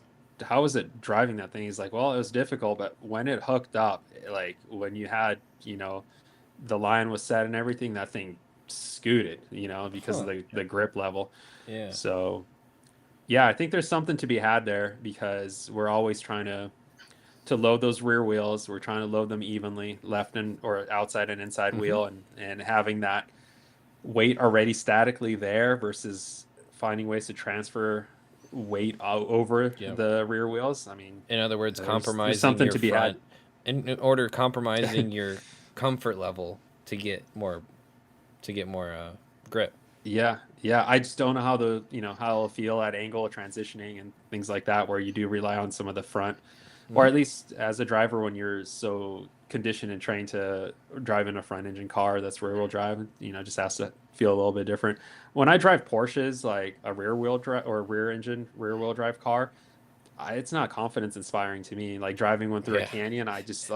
E: it driving that thing?" He's like, "Well, it was difficult, but when it hooked up, like when you had the line was set and everything, that thing scooted, because of the grip level."
C: Yeah.
E: So, yeah, I think there's something to be had there because we're always trying to load those rear wheels. We're trying to load them evenly, left or outside and inside wheel, and having that weight already statically there versus finding ways to transfer weight over the rear wheels. I mean,
C: in other words, compromising
E: there's something
C: your
E: to be
C: front,
E: had.
C: in order compromising your comfort level to get more grip.
E: Yeah. I just don't know how how it'll feel at angle transitioning and things like that, where you do rely on some of the front, or at least as a driver when you're so conditioned and trained to drive in a front engine car that's rear wheel drive, just has to feel a little bit different. When I drive Porsches, like a rear wheel drive or rear wheel drive car, it's not confidence inspiring to me. Like driving one through a canyon, I just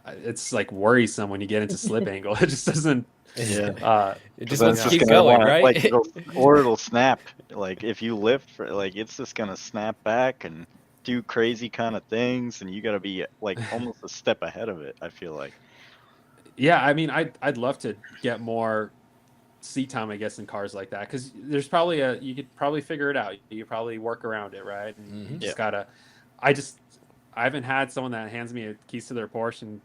E: it's like worrisome when you get into slip angle. It just doesn't.
D: Yeah.
C: It just wants to keep going, right?
D: Like it'll snap. Like if you lift, it's just gonna snap back and do crazy kind of things, and you gotta be like almost a step ahead of it. I feel like.
E: Yeah, I mean, I'd love to get more seat time, I guess, in cars like that, because there's probably you could probably figure it out. You could probably work around it, right? And you just gotta. I haven't had someone that hands me a keys to their Porsche and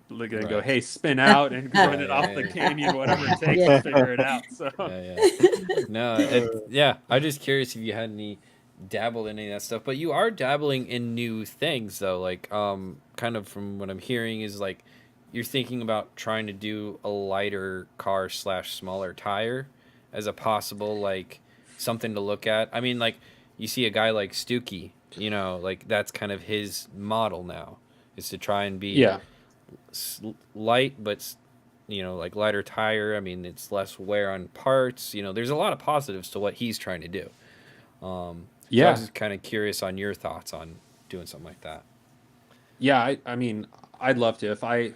E: look at it and go, "Hey, spin out and run it off the canyon, whatever it takes to figure it out." So
C: No, I'm just curious if you had any dabbled in any of that stuff, but you are dabbling in new things though. Like kind of from what I'm hearing is like you're thinking about trying to do a lighter car / smaller tire as a possible like something to look at. I mean, like you see a guy like Stuckey, like that's kind of his model now is to try and be light, but like lighter tire. I mean, it's less wear on parts. There's a lot of positives to what he's trying to do. So I was just kind of curious on your thoughts on doing something like that.
E: Yeah, I mean, I'd love to if I,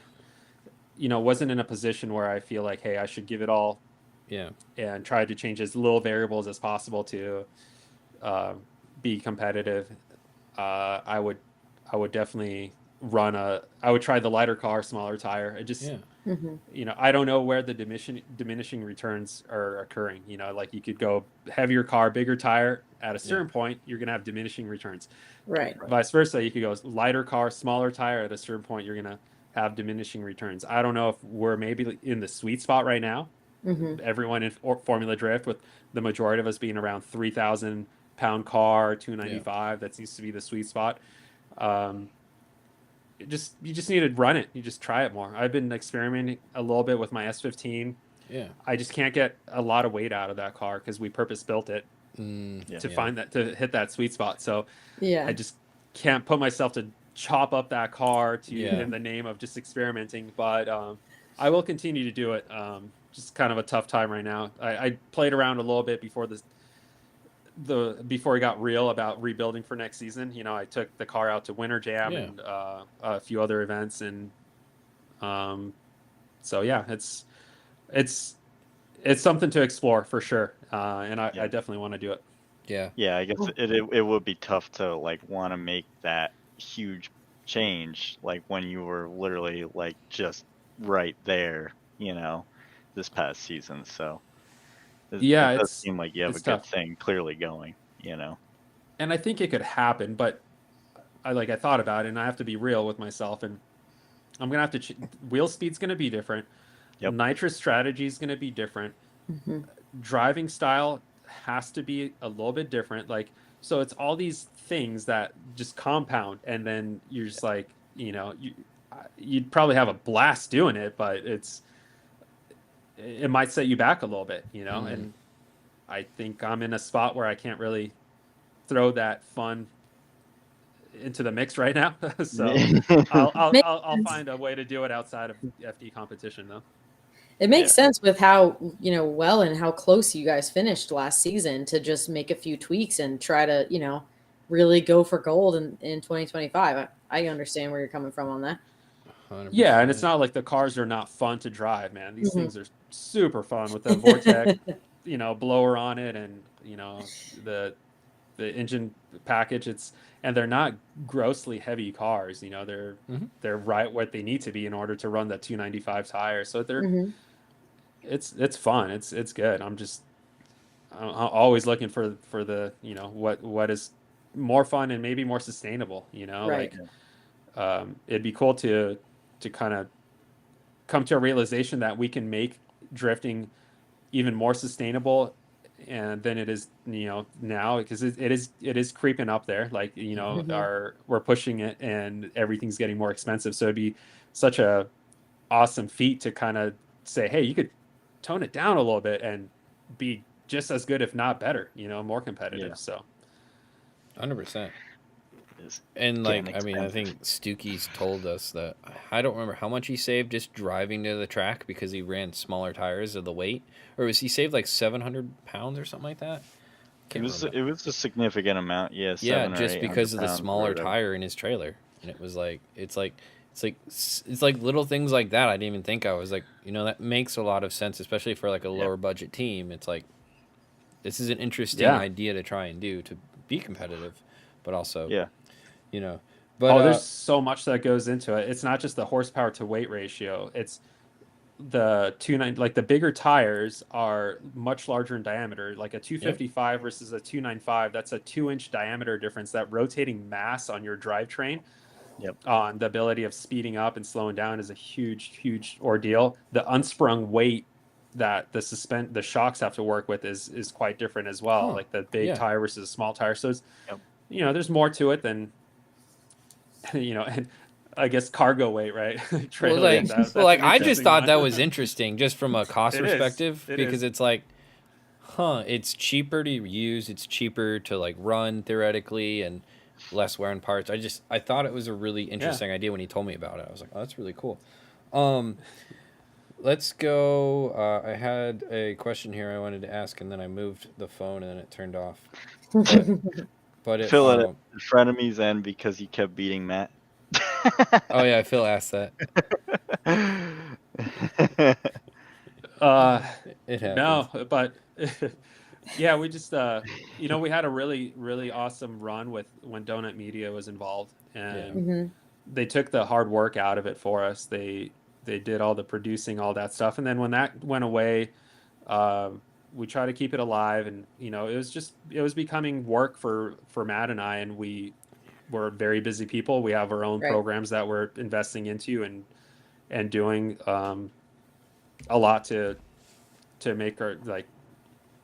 E: wasn't in a position where I feel like, hey, I should give it all.
C: Yeah.
E: And try to change as little variables as possible to be competitive. I would definitely I would try the lighter car, smaller tire. It just, I don't know where the diminishing returns are occurring. Like you could go heavier car, bigger tire. At a certain point, you're going to have diminishing returns.
B: Right.
E: Vice versa, you could go lighter car, smaller tire. At a certain point, you're going to have diminishing returns. I don't know if we're maybe in the sweet spot right now. Everyone in Formula Drift, with the majority of us being around 3,000 pound car, 295. That seems to be the sweet spot. You just need to run it. You just try it more. I've been experimenting a little bit with my S15.
C: Yeah.
E: I just can't get a lot of weight out of that car because we purpose built it to hit that sweet spot. So I just can't put myself to chop up that car in the name of just experimenting. But I will continue to do it. Just kind of a tough time right now. I played around a little bit before before it got real about rebuilding for next season. I took the car out to Winter Jam and a few other events, and so yeah, it's something to explore for sure, and I definitely want to do it.
C: Yeah.
D: Yeah, I guess it would be tough to like want to make that huge change, like when you were literally like just right there, this past season. So
E: Yeah,
D: it does seem like you have a
E: it's
D: good
E: tough.
D: thing clearly going.
E: And I think it could happen, but I thought about it, and I have to be real with myself, and I'm gonna have to wheel speed's gonna be different.
D: Yep.
E: Nitrous strategy is gonna be different.
B: Mhm.
E: Driving style has to be a little bit different. Like, so it's all these things that just compound, and then you're just like, you'd probably have a blast doing it, but it might set you back a little bit, and I think I'm in a spot where I can't really throw that fun into the mix right now. So
B: Makes
E: I'll
B: sense.
E: find a way to do it outside of FD competition though.
B: It makes
D: Yeah.
B: sense with how, well and how close you guys finished last season to just make a few tweaks and try to, really go for gold in 2025. I understand where you're coming from on that.
C: 100%.
E: Yeah, and it's not like the cars are not fun to drive, man. These
B: Mhm.
E: things are super fun with the Vortec, blower on it, and the engine package. And they're not grossly heavy cars. They're right what they need to be in order to run the 295 tire. So
B: Mhm.
E: it's fun. It's good. I'm always looking for the what is more fun and maybe more sustainable.
B: Right.
E: Like it'd be cool to kind of come to a realization that we can make drifting even more sustainable and than it is now, because it is creeping up there, like
B: Mhm.
E: we're pushing it and everything's getting more expensive. So it'd be such a awesome feat to kind of say, hey, you could tone it down a little bit and be just as good if not better, more competitive.
D: Yeah.
E: So
C: 100%.
D: It's
C: And
D: getting
C: like, I mean, I
D: expensive.
C: think Stukey's told us that I don't remember how much he saved just driving to the track because he ran smaller tires of the weight, or was he saved like 700 pounds or something like that? Can't remember.
D: It was a significant amount, yeah,
C: Yeah,
D: 7 or
C: just
D: 800
C: because of the
D: pounds or
C: smaller
D: whatever.
C: tire in his trailer, and it was like it's like little things like that I didn't even think. I was like, that makes a lot of sense, especially for like a
D: Yeah.
C: lower budget team. It's like this is an interesting
E: yeah.
C: idea to try and do to be competitive, but also
D: Yeah.
C: you know, but
E: Oh, there's so much that goes into it. It's not just the horsepower to weight ratio. It's the 290, like the bigger tires are much larger in diameter, like a 255 versus a 295. That's a 2-inch diameter difference. That rotating mass on your drivetrain,
D: Yep.
E: on the ability of speeding up and slowing down, is a huge ordeal. The unsprung weight that the shocks have to work with is quite different as well. Like the big tire versus a small tire. So it's,
D: Yep.
E: there's more to it than, and I guess cargo weight, right?
C: Well,
E: Trailer
C: like,
E: weight. That's
C: like
E: an
C: I just
E: interesting
C: thought
E: one.
C: that was interesting, just from a cost
E: It is.
C: perspective,
E: It
C: because
E: is.
C: it's like, it's cheaper to use, it's cheaper to like run theoretically, and less wear and parts. I thought it was a really interesting idea when he told me about it. I was like, oh, that's really cool. Let's go. I had a question here I wanted to ask, and then I moved the phone, and then it turned off. But it.
D: Phil at frenemies end because you kept beating Matt.
C: Oh yeah, Phil asked that. It happens.
E: No, but yeah, we just we had a really awesome run with when Donut Media was involved, and they took the hard work out of it for us. They did all the producing, all that stuff, and then when that went away, we try to keep it alive, and it was becoming work for Matt and I, and we were very busy people. We have our own
B: Right.
E: programs that we're investing into and doing a lot to make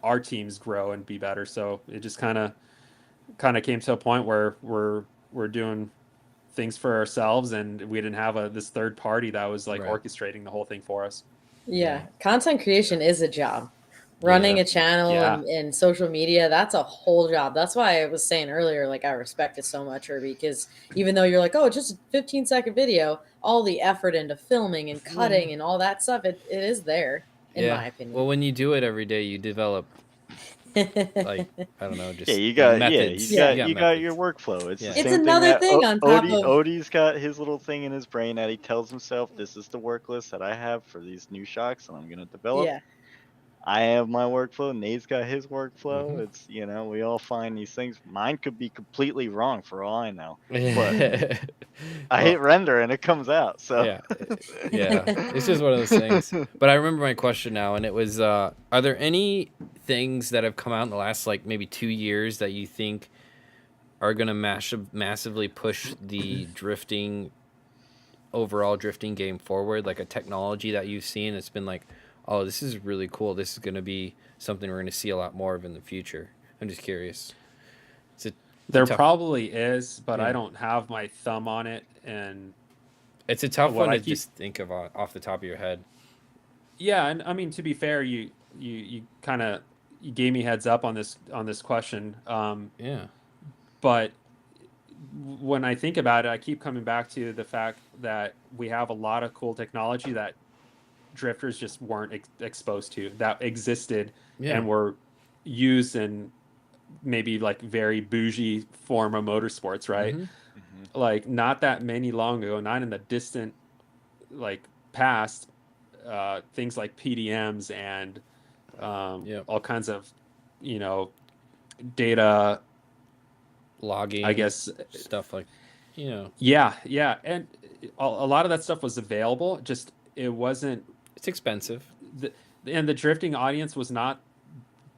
E: our teams grow and be better. So it just kind of came to a point where we're doing things for ourselves, and we didn't have this third party that was like orchestrating the whole thing for us.
B: Yeah. Content creation is a job. Running a channel and social media, that's a whole job. That's why I was saying earlier, like, I respect it so much, Herbie, because even though you're like, oh, just a 15-second video, all the effort into filming and cutting and all that stuff, it is there, in my opinion.
C: Well, when you do it every day, you develop, like, I don't know, just
D: you got
C: methods.
D: you got your workflow. It's the
B: It's
D: same
B: another
D: thing.
B: thing on top of
D: Odie's got his little thing in his brain that he tells himself, this is the work list that I have for these new shocks and I'm gonna develop.
B: Yeah.
D: I have my workflow. Nate's got his workflow.
C: Mhm.
D: It's, we all find these things. Mine could be completely wrong for all I know. But I
C: Well,
D: hit render and it comes out. So
C: yeah, yeah. It's just one of those things. But I remember my question now, and it was, are there any things that have come out in the last like maybe 2 years that you think are gonna massively push the overall drifting game forward? Like a technology that you've seen that's been like, oh, this is really cool. This is gonna be something we're gonna see a lot more of in the future. I'm just curious. It's a
E: There
C: tough,
E: probably is, but I
C: yeah.
E: don't have my thumb on it. And
C: It's a tough
E: what
C: one
E: I
C: to
E: keep,
C: just think of off the top of your head.
E: yeah, and I mean, to be fair, you kind of you gave me heads up on this question.
C: Yeah.
E: But when I think about it, I keep coming back to the fact that we have a lot of cool technology that drifters just weren't exposed to, that existed
C: Yeah.
E: and were used in maybe like very bougie form of motorsports, right?
C: Mhm.
E: Like not that many long ago, not in the distant like past, things like PDMs and
C: Yep.
E: all kinds of, you know, data,
C: Logging
E: I guess.
C: stuff like, you know,
E: Yeah, and a lot of that stuff was available, just it wasn't
C: it's expensive.
E: the and the drifting audience was not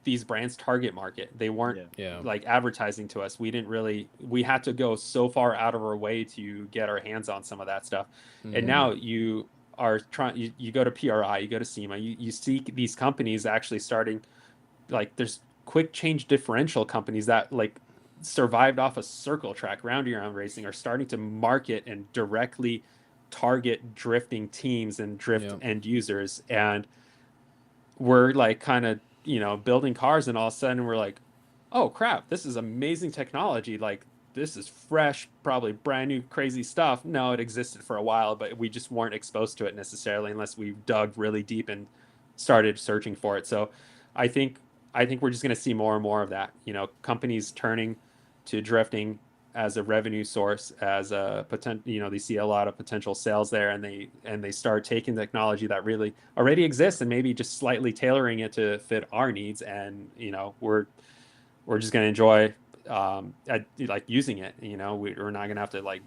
E: these brands' target market. They weren't
D: yeah.
C: Yeah.
E: like advertising to us. We had to go so far out of our way to get our hands on some of that stuff. And
C: Mhm.
E: now you are trying, you go to PRI, you go to SEMA, you see these companies actually starting, like there's quick change differential companies that like survived off a circle track round year round racing are starting to market and directly target drifting teams and drift
C: Yep.
E: end users. And we're like kind of, building cars, and all of a sudden we're like, oh crap, this is amazing technology. Like this is fresh, probably brand new, crazy stuff. No, it existed for a while, but we just weren't exposed to it necessarily unless we dug really deep and started searching for it. So I think I think we're just going to see more and more of that. Companies turning to drifting as a revenue source, as a potential. They see a lot of potential sales there, and they start taking technology that really already exists and maybe just slightly tailoring it to fit our needs. And we're just going to enjoy like using it. We're not going to have to like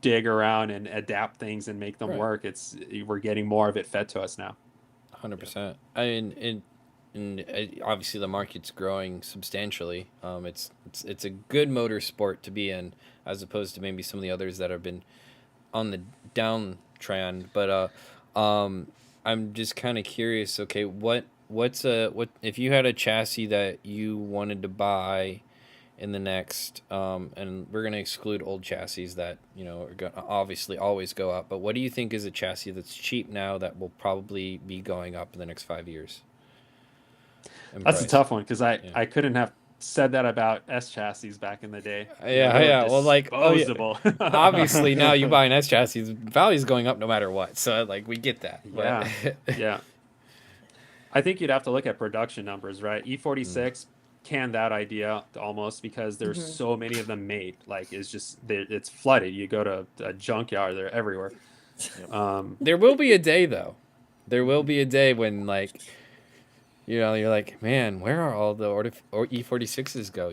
E: dig around and adapt things and make them
C: Right.
E: work. We're getting more of it fed to us now.
C: 100%. I mean, obviously the market's growing substantially. It's a good motorsport to be in, as opposed to maybe some of the others that have been on the down trend. But I'm just kind of curious. Okay, what if you had a chassis that you wanted to buy in the next, and we're gonna exclude old chassis that are gonna obviously always go up. But what do you think is a chassis that's cheap now that will probably be going up in the next 5 years? In
E: That's a
C: price?
E: tough one because
C: Yeah.
E: I couldn't have said that about S chassis back in the day.
C: Yeah,
E: They were
C: yeah. Well, like, oh yeah.
E: disposable.
C: Obviously, now you buy an S chassis, value's going up no matter what. So like, we get that. But
E: Yeah. I think you'd have to look at production numbers, right? E46 canned that idea almost because there's
B: Mhm.
E: so many of them made. Like it's flooded. You go to a junkyard, they're everywhere.
C: there will be a day though. There will be a day when like, you're like, man, where are all the E46s go?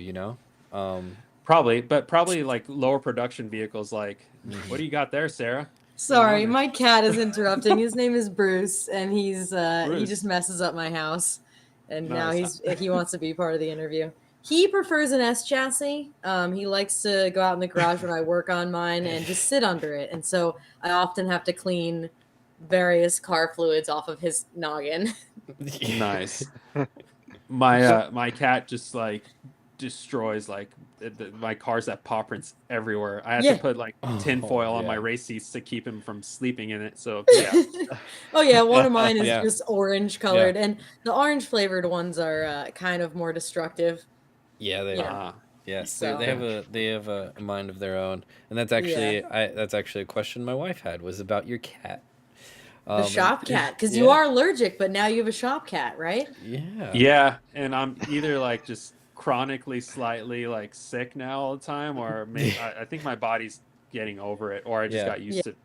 E: Probably like lower production vehicles. Like, what do you got there, Sarah?
B: Sorry, my cat is interrupting. His name is Bruce, and he
E: Bruce.
B: just messes up my house, and now
E: Nice.
B: he wants to be part of the interview. He prefers an S chassis. He likes to go out in the garage when I work on mine and just sit under it, and so I often have to clean various car fluids off of his noggin.
E: Nice. My cat just like destroys like my cars have paw prints everywhere. I had
B: Yeah.
E: to put like tin foil on my
C: yeah.
E: race seats to keep him from sleeping in it. So yeah.
B: Oh yeah, one of mine is
C: Yeah.
B: just orange colored, and the orange flavored ones are kind of more destructive.
C: Yeah, they
B: Yeah.
C: are. Yes,
B: So-
C: they have a mind of their own, and that's actually that's actually a question my wife had, was about your cat.
B: The shop cat, because
C: yeah.
B: you are allergic, but now you have a shop cat, right?
C: Yeah.
E: Yeah, and I'm either like just chronically slightly like sick now all the time, or maybe I think my body's getting over it, or I just
C: Yeah.
E: got used to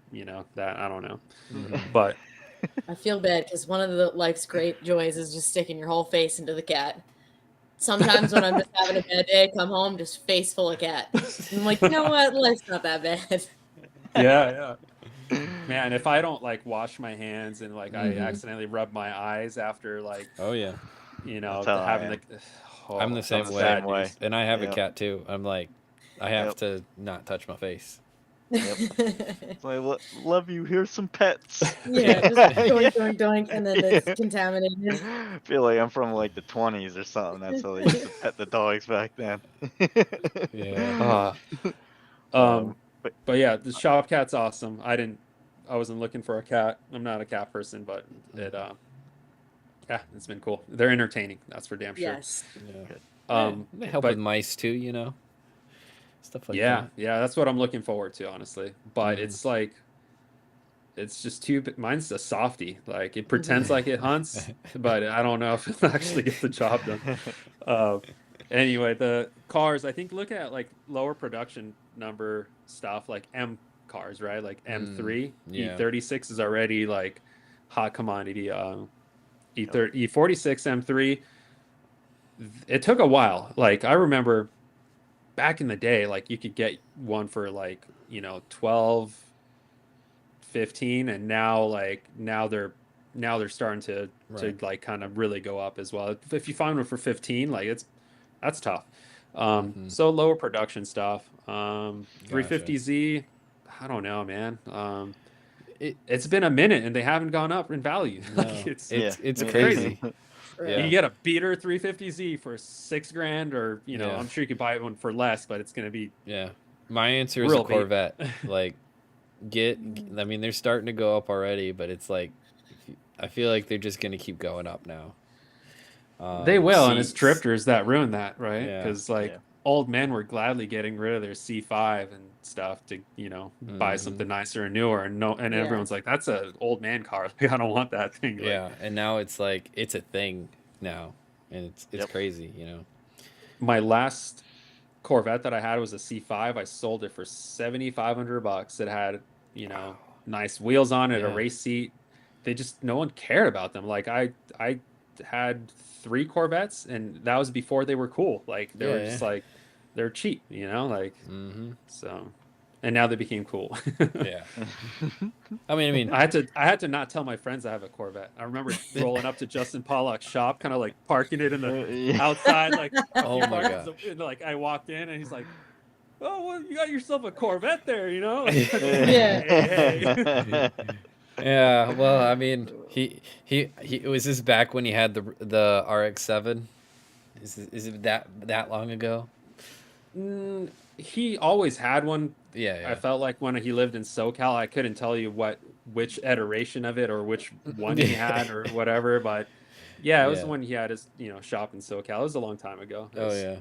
E: that. I don't know.
C: Mhm.
E: But
B: I feel bad because one of the life's great joys is just sticking your whole face into the cat. Sometimes when I'm just having a bad day, I come home just face full of cat. And I'm like, you know what? Life's not that bad.
E: Yeah, man, if I don't like wash my hands and like I
C: Mhm.
E: accidentally rub my eyes after like
C: Oh yeah,
E: the,
D: That's how I
E: having
D: am.
E: the
C: I'm the same
E: that's
C: way.
E: bad
D: way.
E: news.
C: and I have a
D: Yep.
C: cat too. I'm like, I have
D: Yep.
C: to not touch my face.
D: Yep. It's like, love you. Here's some pets.
B: Yeah, just doink, doink, doink, and then it's contaminated.
D: I feel like I'm from like the 20s or something. That's how they used to pet the dogs back then.
C: Yeah.
E: Um,
D: But
E: but yeah, the shop cat's awesome. I wasn't looking for a cat. I'm not a cat person, but yeah, it's been cool. They're entertaining. That's for damn sure.
B: Yes.
C: Yeah. They help
E: but
C: with mice too, you know, stuff like
E: yeah,
C: that.
E: yeah, that's what I'm looking forward to, honestly. But
C: Mhm.
E: it's like, it's just too. Mine's a softie. Like it pretends like it hunts, but I don't know if it'll actually get the job done. Anyway, the cars, I think, look at like lower production number stuff, like M cars, right? Like M3,
C: yeah.
E: E36 is already like hot commodity. E30, E46, M3. It took a while. Like I remember back in the day, like you could get one for like 12, 15, and now they're starting to
C: Right.
E: like kind of really go up as well. If you find one for 15, like that's tough.
C: Mhm.
E: So lower production stuff.
C: Gotcha.
E: 350Z, I don't know, man.
C: It's
E: It's been a minute and they haven't gone up in value.
C: no,
E: Like
C: it's
D: Yeah.
C: it's
E: it's
C: crazy.
B: Right.
E: You
C: Yeah.
E: can get a beater 350Z for $6,000, or
C: Yeah.
E: I'm sure you could buy one for less, but it's gonna be
C: Yeah. My answer is
E: real
C: a
E: beat.
C: Corvette. Like, I mean, they're starting to go up already, but it's like, I feel like they're just gonna keep going up now.
E: They will, and it's
C: seats.
E: drifters that ruin that, right?
C: Yeah.
E: Because like
D: Yeah.
E: old men were gladly getting rid of their C5 and stuff to buy
C: Mhm.
E: something nicer and newer, and
B: Yeah.
E: everyone's like, that's a old man car. Like, I don't want that thing. Like,
C: Yeah, and now it's like it's a thing now, and it's
D: Yep.
C: crazy, you know.
E: my last Corvette that I had was a C5. I sold it for $7,500. It had nice wheels on it, a
C: Yeah.
E: race seat. No one cared about them. Like I had 3 Corvettes, and that was before they were cool. Like they were just like they're cheap, like
C: Mm-hmm.
E: so. And now they became cool.
C: Yeah. I mean,
E: I had to not tell my friends I have a Corvette. I remember rolling up to Justin Pollock's shop, kind of like parking it in the
D: Yeah.
E: outside, like
C: Oh my
E: gosh. And, like I walked in and he's like, "Oh, well, you got yourself a Corvette there, you know?"
B: Yeah.
E: Hey.
C: yeah. Well, I mean, he was this back when he had the RX-7. Is it that long ago?
E: He always had one.
C: Yeah.
E: I felt like when he lived in SoCal, I couldn't tell you which iteration of it or which one he had or whatever, but yeah, it was
C: Yeah.
E: when he had his shop in SoCal. It was a long time ago. It
C: Oh
E: was-
C: yeah.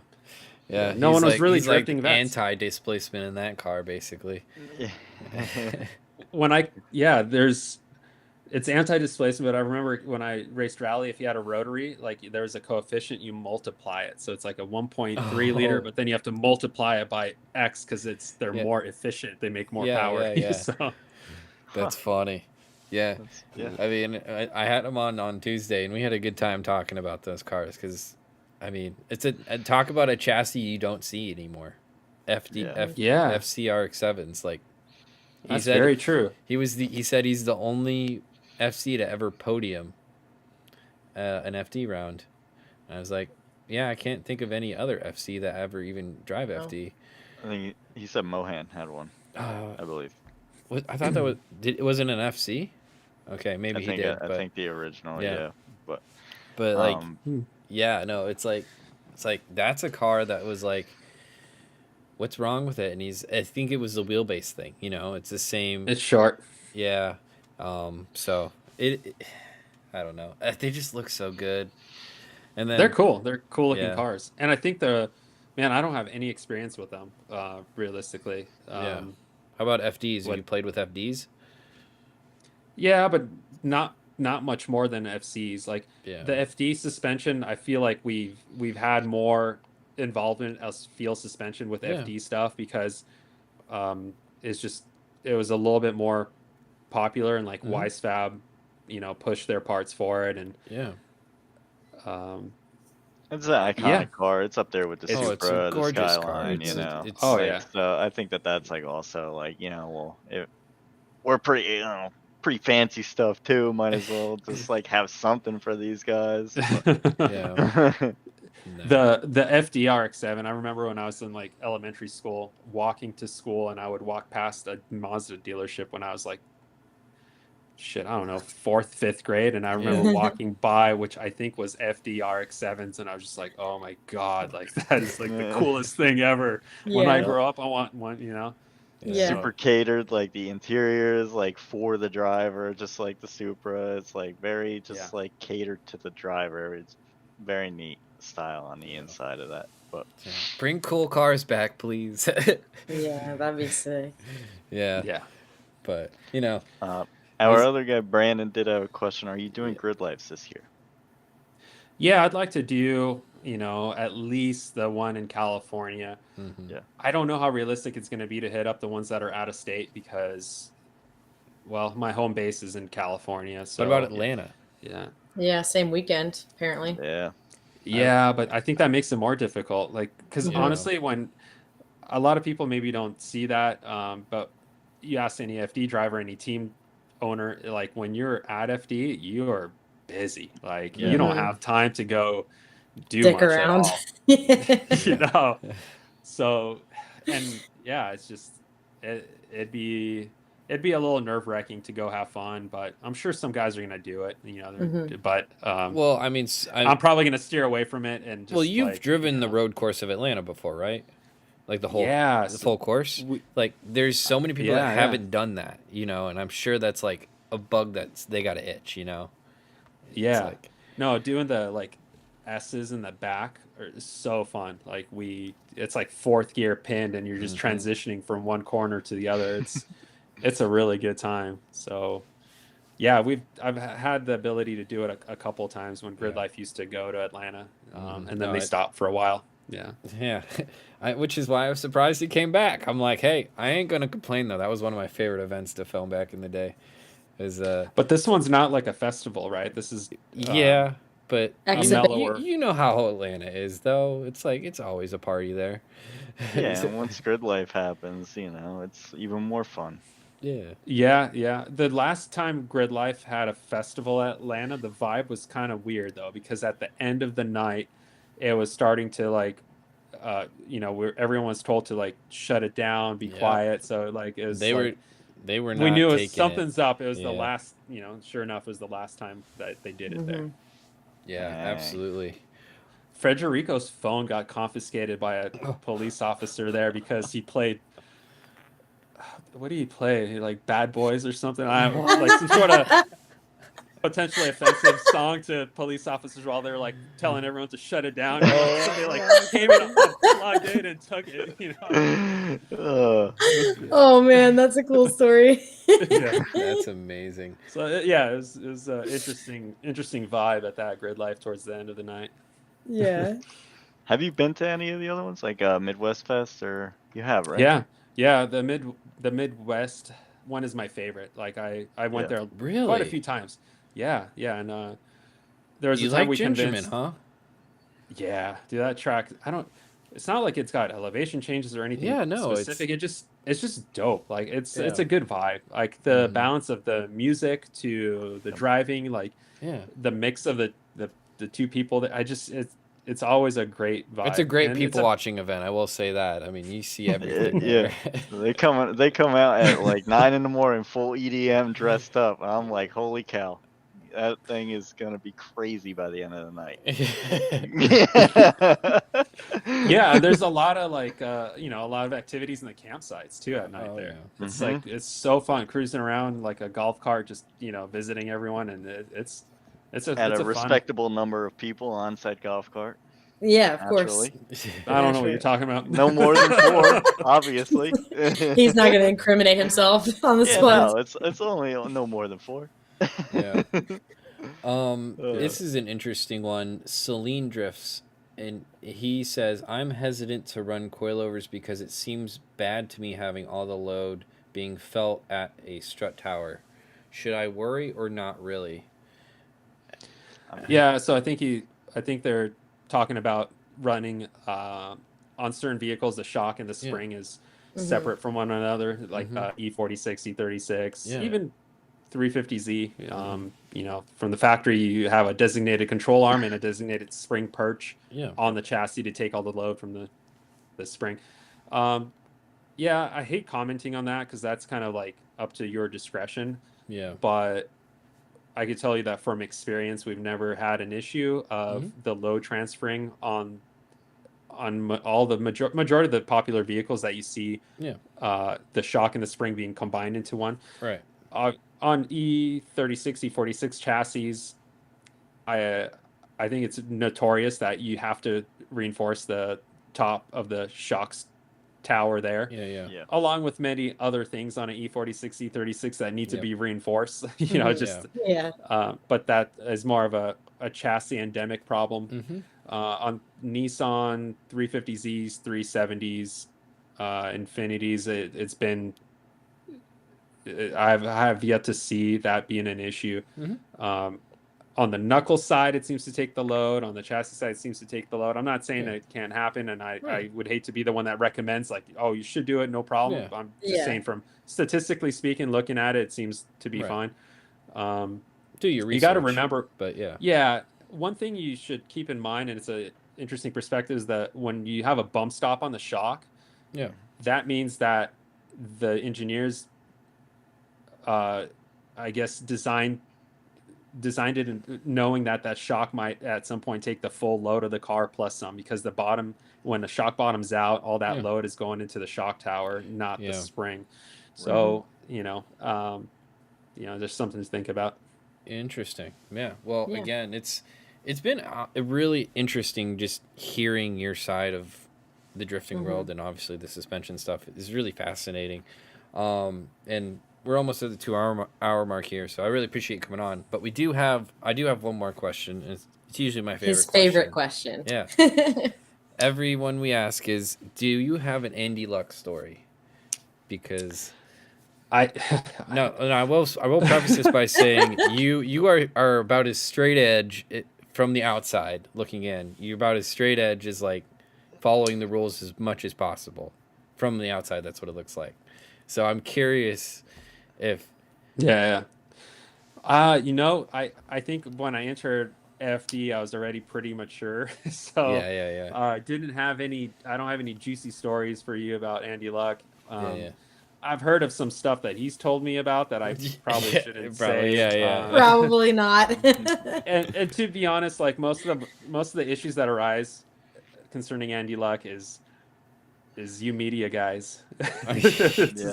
C: Yeah.
E: no one was
C: he's
E: really
C: he's like
E: drifting vets.
C: anti-displacement in that car, basically.
E: It's anti-displacement, but I remember when I raced rally, if you had a rotary, like there's a coefficient, you multiply it. So it's like a 1.3 liter,
C: Oh.
E: but then you have to multiply it by X because they're
C: Yeah.
E: more efficient. They make more
C: Yeah,
E: power.
C: yeah.
E: So
C: That's funny. Yeah.
D: Yeah.
C: I mean, I had him on Tuesday, and we had a good time talking about those cars because, I mean, it's talk about a chassis you don't see anymore.
E: Yeah.
C: FCRX7s. Like, he
E: that's
C: said
E: very true.
C: he said he's the only FC to ever podium an FD round. And I was like, yeah, I can't think of any other FC that ever even drive
B: No.
C: FD.
D: I think he said Mohan had one, I believe.
C: I thought that was it wasn't an FC. Okay, maybe he did.
D: I
C: But
D: think the original,
C: Yeah.
D: yeah.
C: but like,
D: Um,
C: yeah, no, it's like that's a car that was like, what's wrong with it? And I think it was the wheelbase thing. It's the same.
E: It's short.
C: Yeah. So I don't know. They just look so good. And then
E: They're cool. They're cool looking
C: Yeah.
E: cars. And I think I don't have any experience with them, realistically.
C: Yeah. How about FDs? Have
E: what-
C: you played with FDs?
E: Yeah, but not much more than FCs. Like
C: Yeah.
E: the FD suspension, I feel like we've had more involvement as field suspension with
C: Yeah.
E: FD stuff because it was a little bit more popular and like
C: Mhm.
E: YSFAB push their parts forward. And
C: Yeah.
D: It's an iconic
E: Yeah.
D: car. It's up there with the
E: It's-
C: it's a
D: Supra, the
C: gorgeous car.
D: Skyline.
C: It's
E: Oh,
D: like,
E: yeah.
D: So I think that's like also like we're pretty pretty fancy stuff too. Might as well just like have something for these guys.
C: yeah. No.
E: The FDRX7, I remember when I was in like elementary school, walking to school, and I would walk past a Mazda dealership when I was like, I don't know, 4th, 5th grade, and I remember walking by, which I think was FDRX7s, and I was just like, oh my god, like that is like the coolest thing ever. When I
B: Yeah.
E: grow up, I want one,
B: Yeah.
D: Super catered, like the interior is like for the driver, just like the Supra. It's like very just like catered to the driver. It's very neat style on the inside of that. But
C: Bring cool cars back, please.
B: Yeah, that'd be sick.
C: Yeah.
E: Yeah.
C: But
D: our other guy Brandon did have a question. Are you doing grid lives this year?
E: Yeah, I'd like to do, at least the one in California.
D: Yeah.
E: I don't know how realistic it's going to be to hit up the ones that are out of state because, well, my home base is in California. So
C: what about Atlanta?
E: Yeah.
B: Yeah, same weekend, apparently.
D: Yeah.
E: Yeah, but I think that makes it more difficult. Like, because honestly, when a lot of people maybe don't see that, but you ask any FD driver, any team owner, like when you're at FD, you are busy. Like you don't have time to go do
B: Dick
E: much
B: around.
E: at all. So, and yeah, it's just it'd be a little nerve-wracking to go have fun, but I'm sure some guys are gonna do it. But
C: Well, I mean,
E: I'm probably gonna steer away from it and just.
C: Well, you've driven the road course of Atlanta before, right? Like the full course. Like there's so many people that haven't done that, and I'm sure that's like a bug they got to itch,
E: Yeah. No, doing the like S's in the back are so fun. Like it's like 4th gear pinned, and you're just transitioning from one corner to the other. It's a really good time. So, yeah, I've had the ability to do it a couple times when Grid Life used to go to Atlanta, and then they stopped for a while. Yeah.
C: Yeah. Which is why I was surprised he came back. I'm like, hey, I ain't gonna complain though. That was one of my favorite events to film back in the day.
E: But this one's not like a festival, right? This is
C: but you know how Atlanta is though. It's like it's always a party there.
D: Yeah, and once Grid Life happens, it's even more fun.
E: Yeah. The last time Grid Life had a festival at Atlanta, the vibe was kind of weird though, because at the end of the night, it was starting to like, where everyone was told to like shut it down, be quiet. So like it was they were not. We knew something's up. It was the last. Sure enough, it was the last time that they did it there.
C: Yeah, absolutely.
E: Frederico's phone got confiscated by a police officer there because he played. What did he play? Like Bad Boys or something? Like some sort of potentially offensive song to police officers while they're like telling everyone to shut it down. So they like came in, plugged in, and took it.
B: Oh man, that's a cool story.
E: Yeah,
C: that's amazing.
E: So it was an interesting vibe at that Grid Life towards the end of the night.
B: Yeah.
D: Have you been to any of the other ones, like Midwest Fest, or you have, right?
E: Yeah. The Midwest one is my favorite. Like I went there quite a few times. Yeah, and there was a time we convinced.
C: Gingerman, huh?
E: Yeah, dude, that track. It's not like it's got elevation changes or anything.
C: Yeah, no,
E: specific. It's just dope. Like it's a good vibe. Like the balance of the music to the driving, like the mix of the two people. That it's always a great vibe.
C: It's a great people watching event. I will say that. I mean, you see everything.
D: Yeah, they come out at like 9 a.m, full EDM, dressed up. And I'm like, holy cow. That thing is gonna be crazy by the end of the night.
E: Yeah, there's a lot of like a lot of activities in the campsites too at night there.
C: Yeah.
E: It's like it's so fun cruising around like a golf cart, just visiting everyone, and it's a
D: respectable number of people on said golf cart.
B: Yeah, of course.
E: I don't know what you're talking about.
D: No more than 4, obviously.
B: He's not going to incriminate himself on the spot.
D: No, it's only no more than 4.
C: Yeah. This is an interesting one. Celine drifts, and he says, "I'm hesitant to run coilovers because it seems bad to me having all the load being felt at a strut tower. Should I worry or not really?
E: Yeah, so I think they're talking about running on certain vehicles. The shock and the spring is separate from one another, like E46, E36,
C: Yeah.
E: even 350Z. You know, from the factory, you have a designated control arm and a designated spring perch on the chassis to take all the load from the spring. Yeah, I hate commenting on that because that's kind of like up to your discretion.
C: Yeah.
E: But I could tell you that from experience, we've never had an issue of the load transferring on all the majority of the popular vehicles that you see.
C: Yeah.
E: The shock and the spring being combined into one.
C: Right.
E: On E36, E46 chassis, I think it's notorious that you have to reinforce the top of the shocks tower there.
C: Yeah.
E: Along with many other things on an E46, E36 that need to be reinforced. You know, just but that is more of a chassis endemic problem. On Nissan 350Zs, 370s, Infinities, it's been. I have yet to see that being an issue. On the knuckle side, it seems to take the load. On the chassis side, it seems to take the load. I'm not saying that it can't happen, and I would hate to be the one that recommends, like, oh, you should do it, no problem. I'm just saying, from statistically speaking, looking at it, it seems to be fine.
C: Do your research.
E: You got to remember,
C: but
E: one thing you should keep in mind, and it's an interesting perspective, is that when you have a bump stop on the shock, that means that the engineers, I guess, designed it knowing that shock might at some point take the full load of the car plus some, because when the shock bottoms out, all that load is going into the shock tower, not the spring. So there's something to think about.
C: Interesting. Yeah. Well, again, it's been really interesting just hearing your side of the drifting world, and obviously the suspension stuff is really fascinating. And we're almost at the 2-hour mark here, so I really appreciate you coming on. But I do have one more question, and it's usually my favorite.
B: His favorite question.
C: Yeah. Everyone we ask is, do you have an Andy Luck story? Because I will preface this by saying you are about as straight edge from the outside looking in. You're about as straight edge as, like, following the rules as much as possible. From the outside, that's what it looks like. So I'm curious if...
E: I think when I entered FD, I was already pretty mature. So I don't have any juicy stories for you about Andy Luck. I've heard of some stuff that he's told me about that I probably shouldn't say.
B: Probably not.
E: and to be honest, like, most of the issues that arise concerning Andy Luck is you media guys.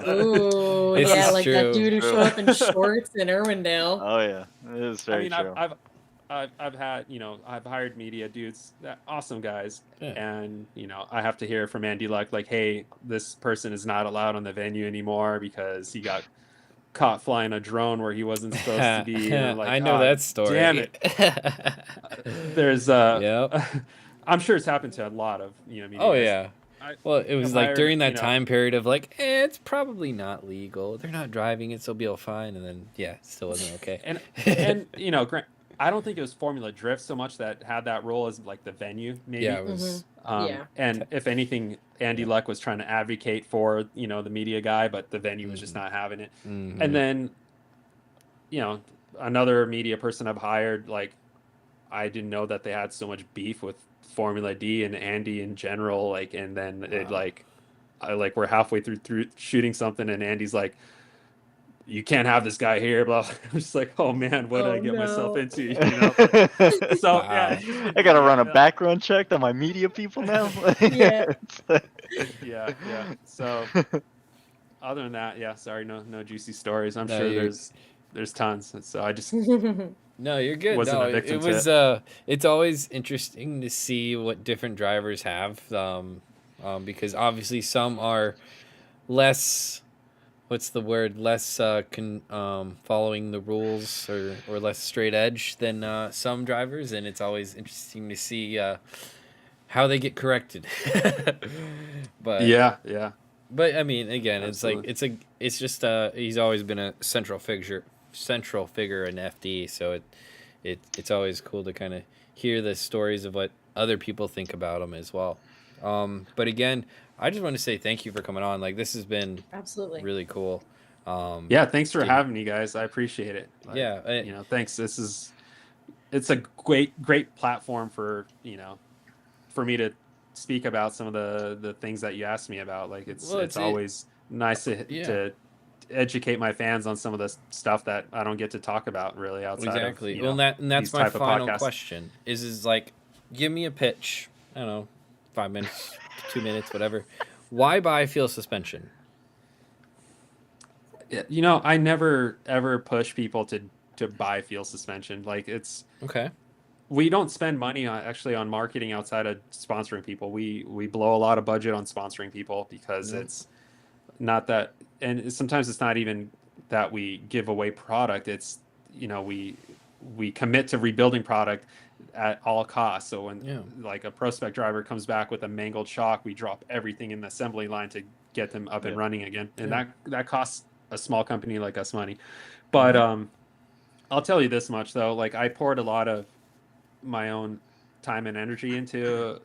B: Ooh, like true. That dude who showed up in shorts in Irwindale.
D: Oh yeah, it is very true.
E: I've had, I've hired media dudes, awesome guys, and I have to hear from Andy Luck, like, hey, this person is not allowed on the venue anymore because he got caught flying a drone where he wasn't supposed to be. And like,
C: I know that story.
E: Damn it. There's I'm sure it's happened to a lot of media guys.
C: Well, it was like during that time period of like, it's probably not legal. They're not driving it, so it'll be all fine. And then, it still wasn't okay.
E: and Grant, I don't think it was Formula Drift so much that had that role as like the venue. Maybe.
C: Yeah, it was.
E: And if anything, Andy Luck was trying to advocate for the media guy, but the venue was just not having it. And then, another media person I've hired, like, I didn't know that they had so much beef with Formula D and Andy in general, like, and then we're halfway through shooting something and Andy's like, you can't have this guy here, blah. I'm just like, oh man, what did I get myself into? So
D: I gotta run a background check on my media people now.
E: So other than that, sorry, no juicy stories. I'm sure there's tons. So I just
C: No, you're good.
E: Wasn't
C: no,
E: a victim
C: it
E: to
C: was
E: it.
C: It's always interesting to see what different drivers have, because obviously some are less, what's the word, less following the rules or less straight edge than some drivers, and it's always interesting to see how they get corrected. But I mean, again,
E: Absolutely.
C: it's just he's always been a central figure central figure in FD. So it's always cool to kind of hear the stories of what other people think about him as well. But again, I just want to say thank you for coming on. Like, this has been
B: Absolutely.
C: really cool.
E: Yeah, thanks for
C: Dude.
E: having me, guys. I appreciate it. Like,
C: Yeah,
E: you know, thanks. It's a great platform for, you know, for me to speak about some of the things that you asked me about. Like, it's always nice to educate my fans on some of the stuff that I don't get to talk about really outside of, you know,
C: and that's
E: these
C: my
E: type of
C: final
E: podcasts.
C: question is like, give me a pitch. I don't know, 5 minutes, 2 minutes, whatever. Why buy Fuel Suspension?
E: You know, I never ever push people to buy Fuel Suspension. Like, it's
C: Okay.
E: we don't spend money on marketing outside of sponsoring people. We blow a lot of budget on sponsoring people because it's not that, and sometimes it's not even that we give away product. It's, you know, we commit to rebuilding product at all costs. So when like a prospect driver comes back with a mangled shock, we drop everything in the assembly line to get them up and running again. And that costs a small company like us money. But I'll tell you this much though, like, I poured a lot of my own time and energy into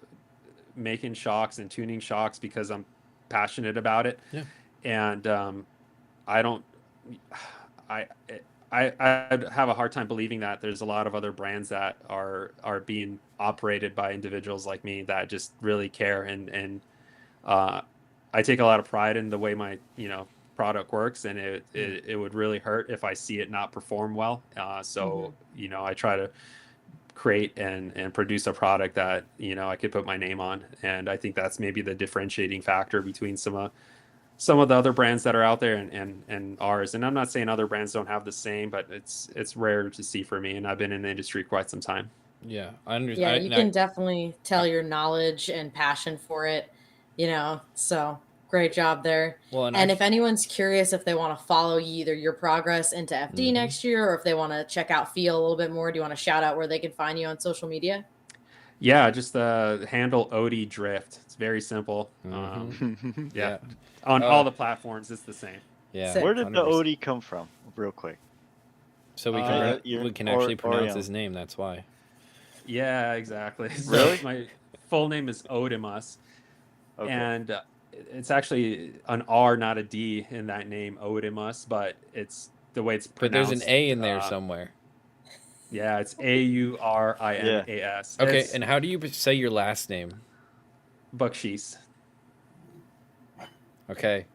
E: making shocks and tuning shocks because I'm passionate about it.
C: Yeah.
E: And I don't I I'd have a hard time believing that there's a lot of other brands that are being operated by individuals like me that just really care, and I take a lot of pride in the way my, you know, product works, and it would really hurt if I see it not perform well. So you know, I try to create and produce a product that, you know, I could put my name on, and I think that's maybe the differentiating factor between some of the other brands that are out there and ours. And I'm not saying other brands don't have the same, but it's rare to see for me, and I've been in the industry quite some time.
C: Yeah, I understand.
B: Yeah, you can definitely tell your knowledge and passion for it, you know, so great job there.
C: Well,
B: and if anyone's curious if they want to follow either your progress into FD next year, or if they want to check out Feel a little bit more, do you want to shout out where they can find you on social media?
E: Yeah, just handle Odi Drift. It's very simple. Yeah. On all the platforms, it's the same.
C: Yeah.
B: Sick.
D: Where did
C: 100%.
D: the Odi come from, real quick?
C: So we can actually pronounce his name. That's why.
E: Yeah, exactly. So
D: Really?
E: my full name is Odimus, and it's actually an R, not a D, in that name, Odimus. But it's the way it's pronounced.
C: But there's an A in there somewhere.
E: Yeah, it's Aurinas.
C: Okay, and how do you say your last name?
E: Bakchis.
C: Okay.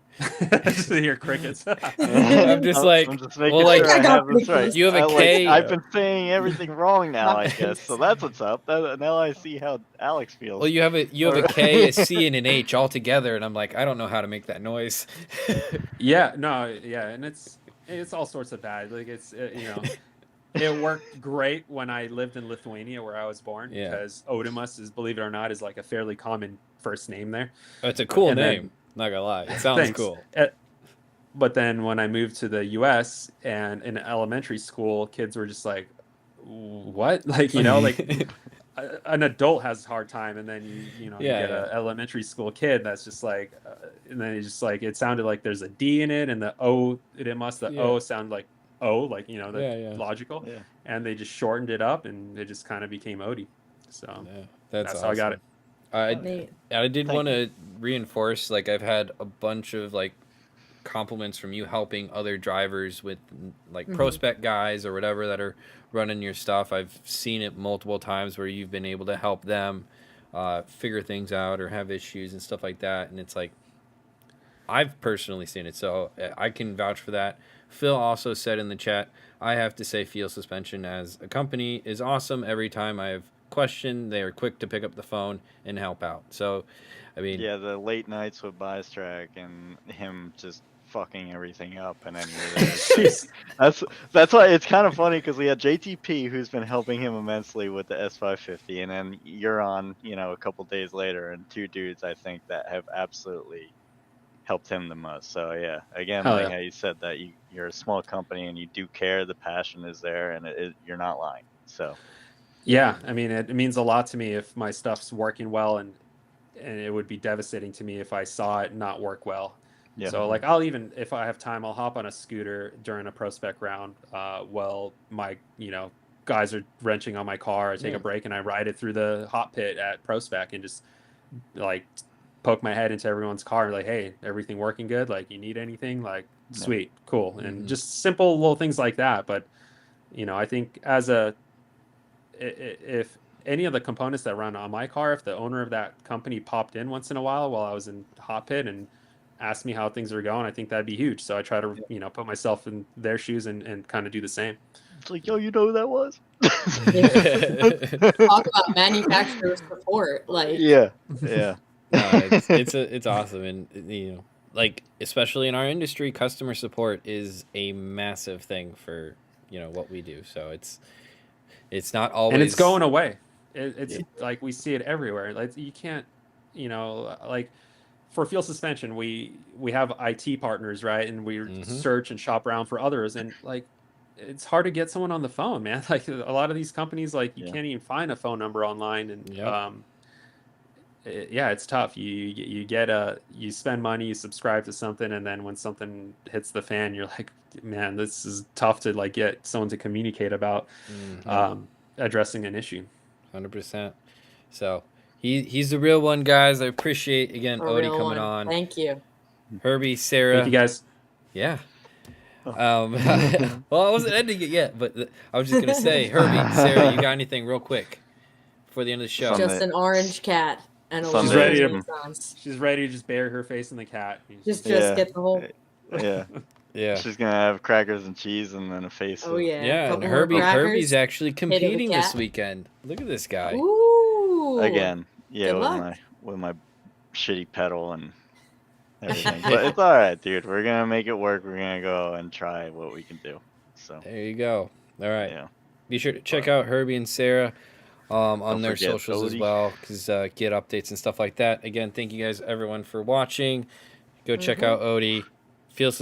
E: Just to hear crickets.
C: I'm just making sure
D: I have this right.
C: You have a K.
D: I've been saying everything wrong now, I guess. So that's what's up. Now I see how Alex feels.
C: Well, you have a K, a C, and an H all together, and I'm like, I don't know how to make that noise.
E: And it's all sorts of bad. Like, it's you know, it worked great when I lived in Lithuania, where I was born, because Odimus is, believe it or not, is like a fairly common first name there.
C: Oh, it's a cool name. Not gonna lie, it sounds cool.
E: But then when I moved to the U.S. and in elementary school, kids were just like, "What?" Like, you know, like an adult has a hard time, and then you get an elementary school kid that's just like, and then it's just like, it sounded like there's a D in it, and the O, O sounded like O, like, you know, logical, and they just shortened it up, and it just kind of became Odi. So that's awesome. How I got it.
C: I did want to reinforce, like, I've had a bunch of like compliments from you helping other drivers with like prospect guys or whatever that are running your stuff. I've seen it multiple times where you've been able to help them figure things out or have issues and stuff like that, and it's like, I've personally seen it, so I can vouch for that. Phil also said in the chat, I have to say Fuel Suspension as a company is awesome. Every time I have question, they are quick to pick up the phone and help out. So, I mean,
D: yeah, the late nights with Bystrack and him just fucking everything up, and then that's why it's kind of funny, because we had JTP, who's been helping him immensely with the S550, and then you're on, you know, a couple days later, and two dudes I think that have absolutely helped him the most. So yeah, again, how you said that you're a small company and you do care, the passion is there, and you're not lying. So.
E: Yeah, I mean, it means a lot to me if my stuff's working well, and it would be devastating to me if I saw it not work well.
D: Yeah.
E: So like I'll even, if I have time, I'll hop on a scooter during a pro spec round while my guys are wrenching on my car. I take a break and I ride it through the hot pit at pro spec and just like poke my head into everyone's car and like, hey, everything working good? Like, you need anything? Like, sweet, cool. And just simple little things like that. But I think if any of the components that run on my car, if the owner of that company popped in once in a while I was in hot pit and asked me how things are going, I think that'd be huge. So I try to put myself in their shoes and kind of do the same.
D: It's like, yo, you know who that was?
B: Talk about manufacturer support, like
D: yeah.
C: It's awesome, and like especially in our industry, customer support is a massive thing for what we do. So it's not always,
E: and it's going away. It's like we see it everywhere. Like you can't, like for fuel suspension, we have IT partners, right? And we search and shop around for others, and like it's hard to get someone on the phone, man. Like a lot of these companies, like you can't even find a phone number online, and it's tough. You spend money, you subscribe to something, and then when something hits the fan, you're like, man, this is tough to like get someone to communicate about addressing an issue.
C: 100%. So he's the real one, guys. I appreciate again Odi coming on.
B: Thank you,
C: Herbie, Sarah.
E: Thank you, guys.
C: Yeah. Well, I wasn't ending it yet, but I was just gonna say, Herbie, Sarah, you got anything real quick before the end of the show?
B: just an orange cat and a
D: She's
B: little
E: ready to-
B: Renaissance.
E: She's ready to just bury her face in the cat.
B: Just get the whole.
D: Yeah.
C: Yeah.
D: She's gonna have crackers and cheese and then a face.
B: Oh yeah.
C: Yeah, and
B: Couple more crackers.
C: Herbie's actually competing this
B: cat.
C: weekend. Look at this guy.
B: Ooh.
D: Again. Yeah,
B: Good luck.
D: with my shitty pedal and everything. But it's alright, dude. We're gonna make it work. We're gonna go and try what we can do. So
C: There you go. All right.
D: yeah.
C: Be sure to check out Herbie and Sarah on
D: Don't
C: their
D: forget
C: socials as
D: Odi.
C: well, because get updates and stuff like that. Again, thank you guys everyone for watching. Go check out Odi. Feel